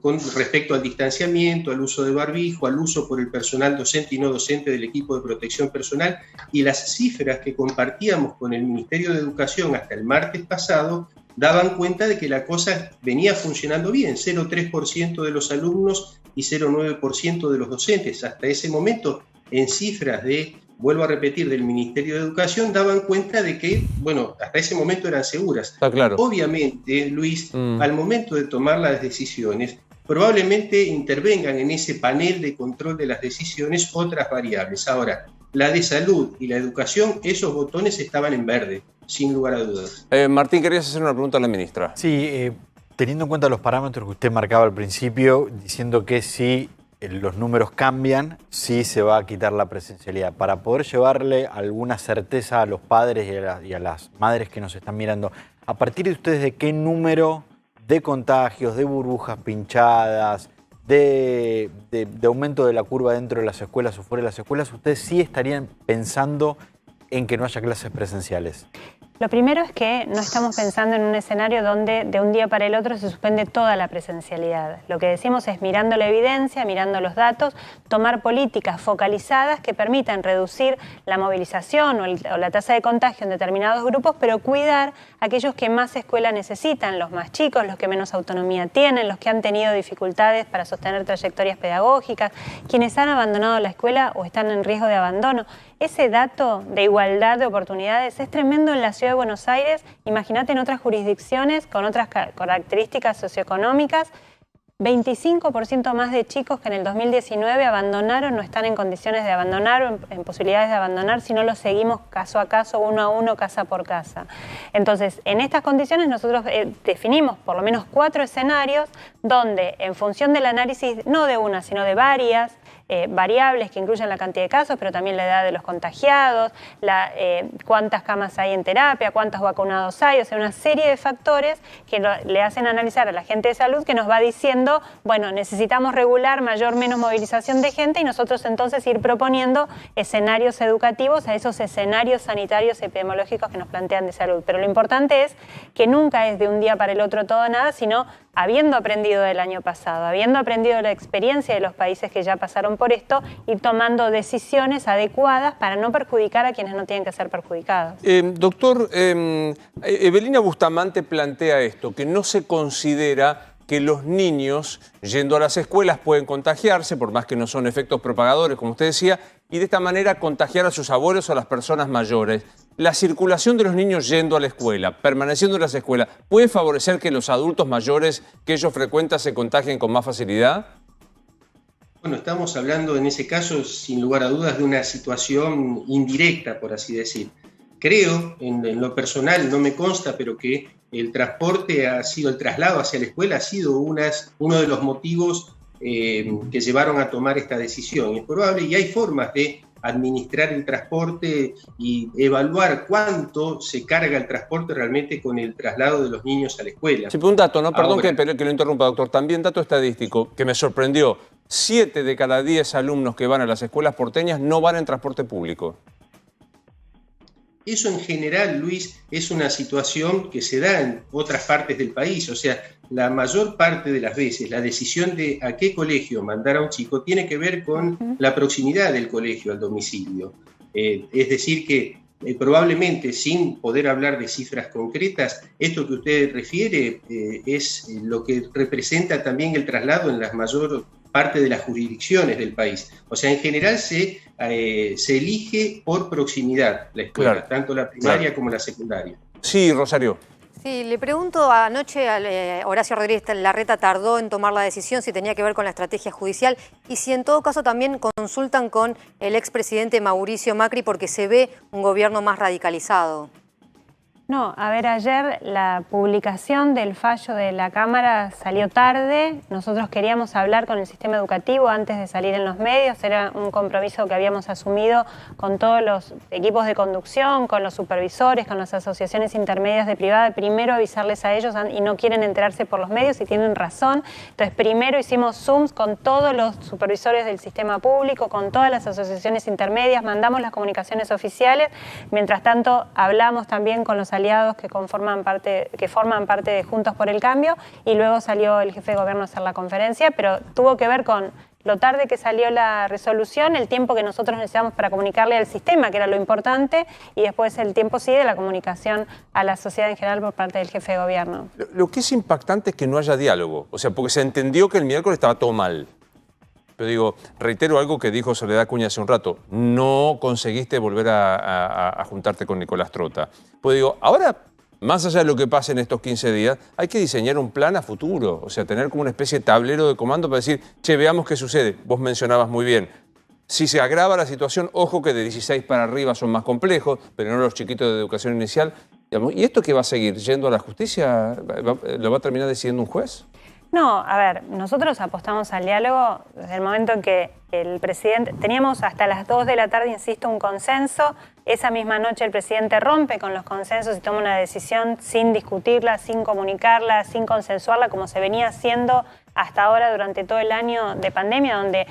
con respecto al distanciamiento, al uso de barbijo, al uso por el personal docente y no docente del equipo de protección personal, y las cifras que compartíamos con el Ministerio de Educación hasta el martes pasado daban cuenta de que la cosa venía funcionando bien, 0,3% de los alumnos y 0,9% de los docentes. Hasta ese momento, en cifras vuelvo a repetir, del Ministerio de Educación, daban cuenta de que, bueno, hasta ese momento eran seguras. Está claro. Obviamente, Luis, al momento de tomar las decisiones, probablemente intervengan en ese panel de control de las decisiones otras variables. Ahora, la de salud y la educación, esos botones estaban en verde, sin lugar a dudas. Martín, querías hacer una pregunta a la ministra. Sí, teniendo en cuenta los parámetros que usted marcaba al principio, diciendo que si los números cambian, sí se va a quitar la presencialidad. Para poder llevarle alguna certeza a los padres y a las madres que nos están mirando, ¿a partir de ustedes de qué número de contagios, de burbujas pinchadas, de aumento de la curva dentro de las escuelas o fuera de las escuelas, ustedes sí estarían pensando en que no haya clases presenciales? Lo primero es que no estamos pensando en un escenario donde de un día para el otro se suspende toda la presencialidad. Lo que decimos es, mirando la evidencia, mirando los datos, tomar políticas focalizadas que permitan reducir la movilización o la tasa de contagio en determinados grupos, pero cuidar a aquellos que más escuela necesitan, los más chicos, los que menos autonomía tienen, los que han tenido dificultades para sostener trayectorias pedagógicas, quienes han abandonado la escuela o están en riesgo de abandono. Ese dato de igualdad de oportunidades es tremendo en la Ciudad de Buenos Aires. Imagínate en otras jurisdicciones con otras características socioeconómicas. 25% más de chicos que en el 2019 abandonaron, no están en condiciones de abandonar o en posibilidades de abandonar si no los seguimos caso a caso, uno a uno, casa por casa. Entonces, en estas condiciones nosotros definimos por lo menos 4 escenarios donde, en función del análisis, no de una, sino de varias variables que incluyen la cantidad de casos, pero también la edad de los contagiados, cuántas camas hay en terapia, cuántos vacunados hay, o sea, una serie de factores que le hacen analizar a la gente de salud que nos va diciendo, bueno, necesitamos regular mayor o menos movilización de gente y nosotros entonces ir proponiendo escenarios educativos a esos escenarios sanitarios epidemiológicos que nos plantean de salud. Pero lo importante es que nunca es de un día para el otro todo nada, sino habiendo aprendido del año pasado, habiendo aprendido de la experiencia de los países que ya pasaron por esto y tomando decisiones adecuadas para no perjudicar a quienes no tienen que ser perjudicados. Doctor, Evelina Bustamante plantea esto, que no se considera que los niños yendo a las escuelas pueden contagiarse, por más que no son efectos propagadores, como usted decía, y de esta manera contagiar a sus abuelos o a las personas mayores. La circulación de los niños yendo a la escuela, permaneciendo en las escuelas, ¿puede favorecer que los adultos mayores que ellos frecuentan se contagien con más facilidad? Bueno, estamos hablando en ese caso, sin lugar a dudas, de una situación indirecta, por así decir. Creo, en lo personal, no me consta, pero que el traslado hacia la escuela ha sido uno de los motivos que llevaron a tomar esta decisión. Es probable y hay formas de administrar el transporte y evaluar cuánto se carga el transporte realmente con el traslado de los niños a la escuela. Sí, un dato, ¿no? Perdón que lo interrumpa, doctor. También dato estadístico que me sorprendió. 7 de cada 10 alumnos que van a las escuelas porteñas no van en transporte público. Eso en general, Luis, es una situación que se da en otras partes del país. O sea, la mayor parte de las veces la decisión de a qué colegio mandar a un chico tiene que ver con la proximidad del colegio al domicilio. Es decir que probablemente, sin poder hablar de cifras concretas, esto que usted refiere es lo que representa también el traslado en la mayor parte de las jurisdicciones del país. O sea, en general se elige por proximidad la escuela, tanto la primaria como la secundaria. Sí, Rosario. Sí, le pregunto, anoche Horacio Rodríguez Larreta tardó en tomar la decisión si tenía que ver con la estrategia judicial y si en todo caso también consultan con el expresidente Mauricio Macri porque se ve un gobierno más radicalizado. No, a ver, ayer la publicación del fallo de la Cámara salió tarde. Nosotros queríamos hablar con el sistema educativo antes de salir en los medios. Era un compromiso que habíamos asumido con todos los equipos de conducción, con los supervisores, con las asociaciones intermedias de privada. Primero avisarles a ellos y no quieren enterarse por los medios y tienen razón. Entonces primero hicimos Zooms con todos los supervisores del sistema público, con todas las asociaciones intermedias, mandamos las comunicaciones oficiales. Mientras tanto hablamos también con los aliados que forman parte de Juntos por el Cambio y luego salió el jefe de gobierno a hacer la conferencia, pero tuvo que ver con lo tarde que salió la resolución, el tiempo que nosotros necesitamos para comunicarle al sistema, que era lo importante, y después el tiempo sí de la comunicación a la sociedad en general por parte del jefe de gobierno. Lo que es impactante es que no haya diálogo, o sea, porque se entendió que el miércoles estaba todo mal. Pero digo, reitero algo que dijo Soledad Acuña hace un rato, no conseguiste volver a juntarte con Nicolás Trota. Pues digo, ahora, más allá de lo que pase en estos 15 días, hay que diseñar un plan a futuro, o sea, tener como una especie de tablero de comando para decir, che, veamos qué sucede. Vos mencionabas muy bien, si se agrava la situación, ojo que de 16 para arriba son más complejos, pero no los chiquitos de educación inicial. Digamos, ¿y esto qué va a seguir? ¿Yendo a la justicia? ¿Lo va a terminar decidiendo un juez? No, a ver, nosotros apostamos al diálogo desde el momento en que el presidente... Teníamos hasta las 2 de la tarde, insisto, un consenso. Esa misma noche el presidente rompe con los consensos y toma una decisión sin discutirla, sin comunicarla, sin consensuarla, como se venía haciendo hasta ahora durante todo el año de pandemia, donde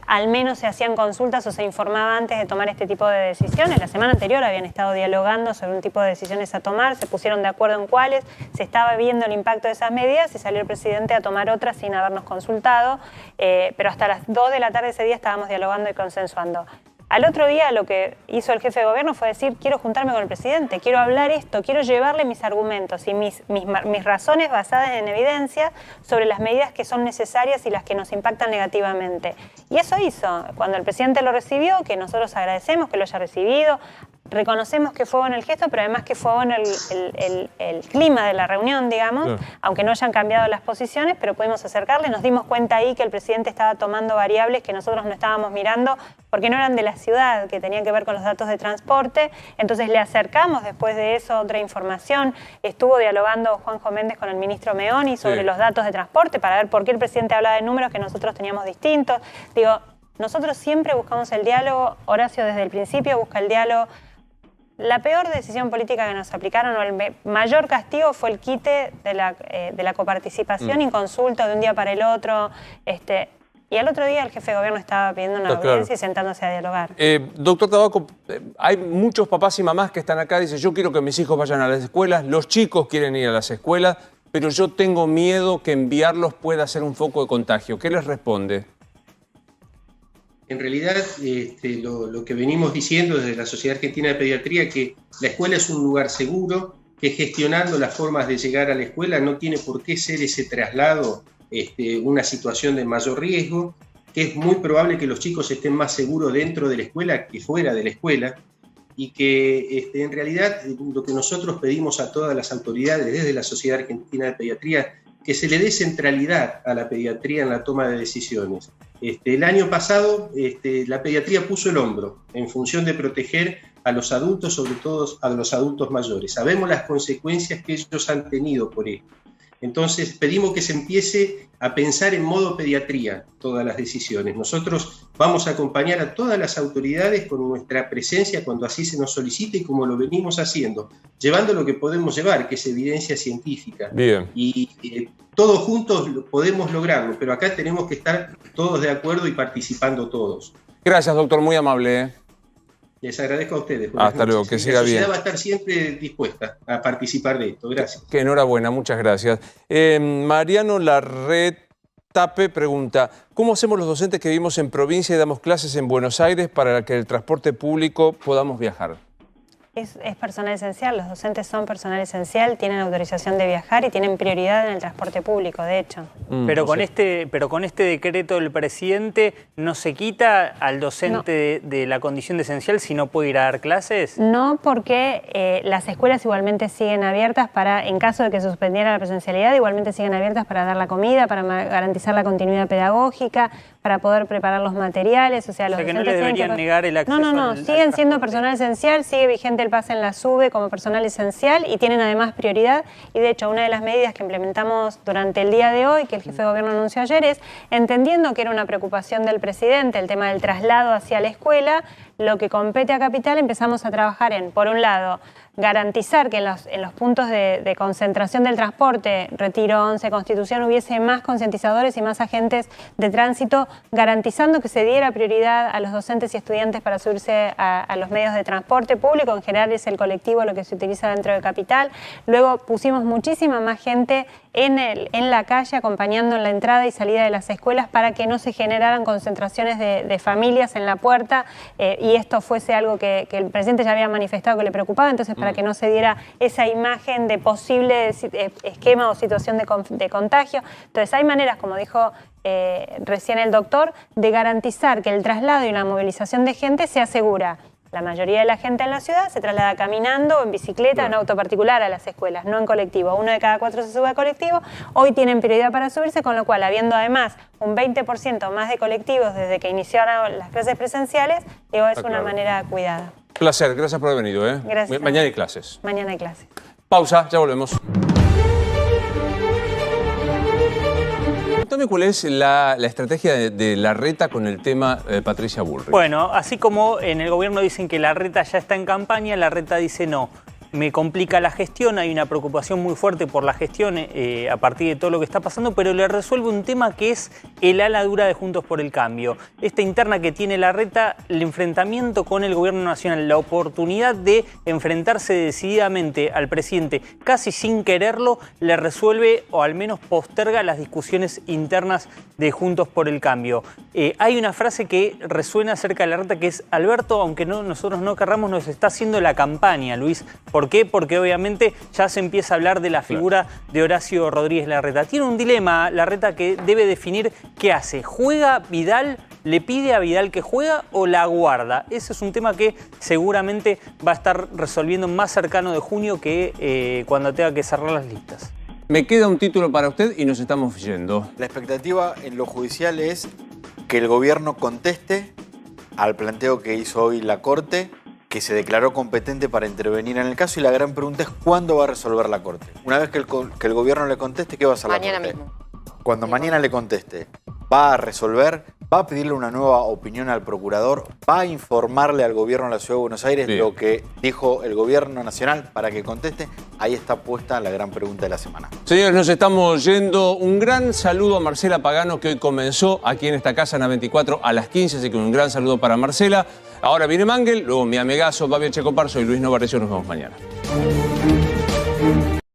al menos se hacían consultas o se informaba antes de tomar este tipo de decisiones. La semana anterior habían estado dialogando sobre un tipo de decisiones a tomar, se pusieron de acuerdo en cuáles, se estaba viendo el impacto de esas medidas y salió el presidente a tomar otras sin habernos consultado, pero hasta las 2 de la tarde ese día estábamos dialogando y consensuando. Al otro día lo que hizo el jefe de gobierno fue decir, quiero juntarme con el presidente, quiero hablar esto, quiero llevarle mis argumentos y mis razones basadas en evidencia sobre las medidas que son necesarias y las que nos impactan negativamente. Y eso hizo. Cuando el presidente lo recibió, que nosotros agradecemos que lo haya recibido, reconocemos que fue bueno el gesto, pero además que fue bueno el clima de la reunión, digamos, claro. Aunque no hayan cambiado las posiciones, pero pudimos acercarle, nos dimos cuenta ahí que el presidente estaba tomando variables que nosotros no estábamos mirando porque no eran de la ciudad, que tenían que ver con los datos de transporte, entonces le acercamos después de eso otra información, estuvo dialogando Juanjo Méndez con el ministro Meoni sobre los datos de transporte para ver por qué el presidente hablaba de números que nosotros teníamos distintos. Digo, nosotros siempre buscamos el diálogo, Horacio desde el principio busca el diálogo. La peor decisión política que nos aplicaron o el mayor castigo fue el quite de la coparticipación y consulta de un día para el otro. Y al otro día el jefe de gobierno estaba pidiendo una audiencia y sentándose a dialogar. Doctor Tabaco, hay muchos papás y mamás que están acá y dicen, yo quiero que mis hijos vayan a las escuelas, los chicos quieren ir a las escuelas, pero yo tengo miedo que enviarlos pueda ser un foco de contagio. ¿Qué les responde? En realidad, lo que venimos diciendo desde la Sociedad Argentina de Pediatría, que la escuela es un lugar seguro, que gestionando las formas de llegar a la escuela no tiene por qué ser ese traslado una situación de mayor riesgo, que es muy probable que los chicos estén más seguros dentro de la escuela que fuera de la escuela, y que en realidad lo que nosotros pedimos a todas las autoridades desde la Sociedad Argentina de Pediatría, que se le dé centralidad a la pediatría en la toma de decisiones. El año pasado la pediatría puso el hombro en función de proteger a los adultos, sobre todo a los adultos mayores. Sabemos las consecuencias que ellos han tenido por esto. Entonces pedimos que se empiece a pensar en modo pediatría todas las decisiones. Nosotros vamos a acompañar a todas las autoridades con nuestra presencia cuando así se nos solicite y como lo venimos haciendo, llevando lo que podemos llevar, que es evidencia científica. Bien. Y todos juntos podemos lograrlo, pero acá tenemos que estar todos de acuerdo y participando todos. Gracias, doctor, muy amable. Les agradezco a ustedes. Hasta luego, que siga bien. La sociedad va a estar siempre dispuesta a participar de esto. Gracias. Que enhorabuena, muchas gracias. Mariano Larretape pregunta, ¿cómo hacemos los docentes que vivimos en provincia y damos clases en Buenos Aires para que el transporte público podamos viajar? es personal esencial, los docentes son personal esencial, tienen autorización de viajar y tienen prioridad en el transporte público, de hecho. Pero con este decreto del presidente, ¿no se quita al docente de la condición de esencial si no puede ir a dar clases? No, porque las escuelas igualmente siguen abiertas para, en caso de que se suspendiera la presencialidad, igualmente siguen abiertas para dar la comida, para garantizar la continuidad pedagógica, para poder preparar los materiales, o sea, los que no le deberían negar el acceso. No, siguen siendo personal esencial, sigue vigente el pase en la SUBE como personal esencial y tienen además prioridad. Y de hecho, una de las medidas que implementamos durante el día de hoy, que el jefe de gobierno anunció ayer, es, entendiendo que era una preocupación del presidente el tema del traslado hacia la escuela, lo que compete a Capital, empezamos a trabajar en, por un lado, garantizar que en los puntos de concentración del transporte, Retiro 11, Constitución, hubiese más concientizadores y más agentes de tránsito, garantizando que se diera prioridad a los docentes y estudiantes para subirse a los medios de transporte público. En general es el colectivo lo que se utiliza dentro de Capital. Luego pusimos muchísima más gente en la calle acompañando en la entrada y salida de las escuelas para que no se generaran concentraciones de familias en la puerta y esto fuese algo que el presidente ya había manifestado que le preocupaba, entonces para que no se diera esa imagen de posible esquema o situación de contagio. Entonces hay maneras, como dijo recién el doctor, de garantizar que el traslado y la movilización de gente sea segura. La mayoría de la gente en la ciudad se traslada caminando o en bicicleta, en auto particular a las escuelas, no en colectivo. 1 de cada 4 se sube a colectivo. Hoy tienen prioridad para subirse, con lo cual, habiendo además un 20% más de colectivos desde que iniciaron las clases presenciales, digo, es una manera cuidada. Placer, gracias por haber venido. Gracias. Mañana hay clases. Mañana hay clases. Pausa, ya volvemos. Contame cuál es la estrategia de Larreta con el tema Patricia Bullrich. Bueno, así como en el gobierno dicen que Larreta ya está en campaña, Larreta dice no. Me complica la gestión, hay una preocupación muy fuerte por la gestión a partir de todo lo que está pasando, pero le resuelve un tema que es el ala dura de Juntos por el Cambio. Esta interna que tiene Larreta, el enfrentamiento con el gobierno nacional, la oportunidad de enfrentarse decididamente al presidente casi sin quererlo, le resuelve o al menos posterga las discusiones internas de Juntos por el Cambio. Hay una frase que resuena acerca de Larreta que es: Alberto, aunque nosotros no querramos, nos está haciendo la campaña, Luis. ¿Por qué? Porque obviamente ya se empieza a hablar de la figura de Horacio Rodríguez Larreta. Tiene un dilema Larreta que debe definir qué hace. ¿Juega Vidal? ¿Le pide a Vidal que juega o la guarda? Ese es un tema que seguramente va a estar resolviendo más cercano de junio que cuando tenga que cerrar las listas. Me queda un título para usted y nos estamos yendo. La expectativa en lo judicial es que el gobierno conteste al planteo que hizo hoy la Corte, que se declaró competente para intervenir en el caso, y la gran pregunta es ¿cuándo va a resolver la Corte? Una vez que el gobierno le conteste, ¿qué va a hacer la Corte? Mañana mismo. Cuando mañana le conteste, ¿va a resolver? ¿Va a pedirle una nueva opinión al procurador? ¿Va a informarle al gobierno de la Ciudad de Buenos Aires lo que dijo el gobierno nacional para que conteste? Ahí está puesta la gran pregunta de la semana. Señores, nos estamos yendo. Un gran saludo a Marcela Pagano, que hoy comenzó aquí en esta casa en A24 a las 15, así que un gran saludo para Marcela. Ahora viene Mangel, luego mi amigazo Babi Checopar, soy Luis Novarez, nos vemos mañana.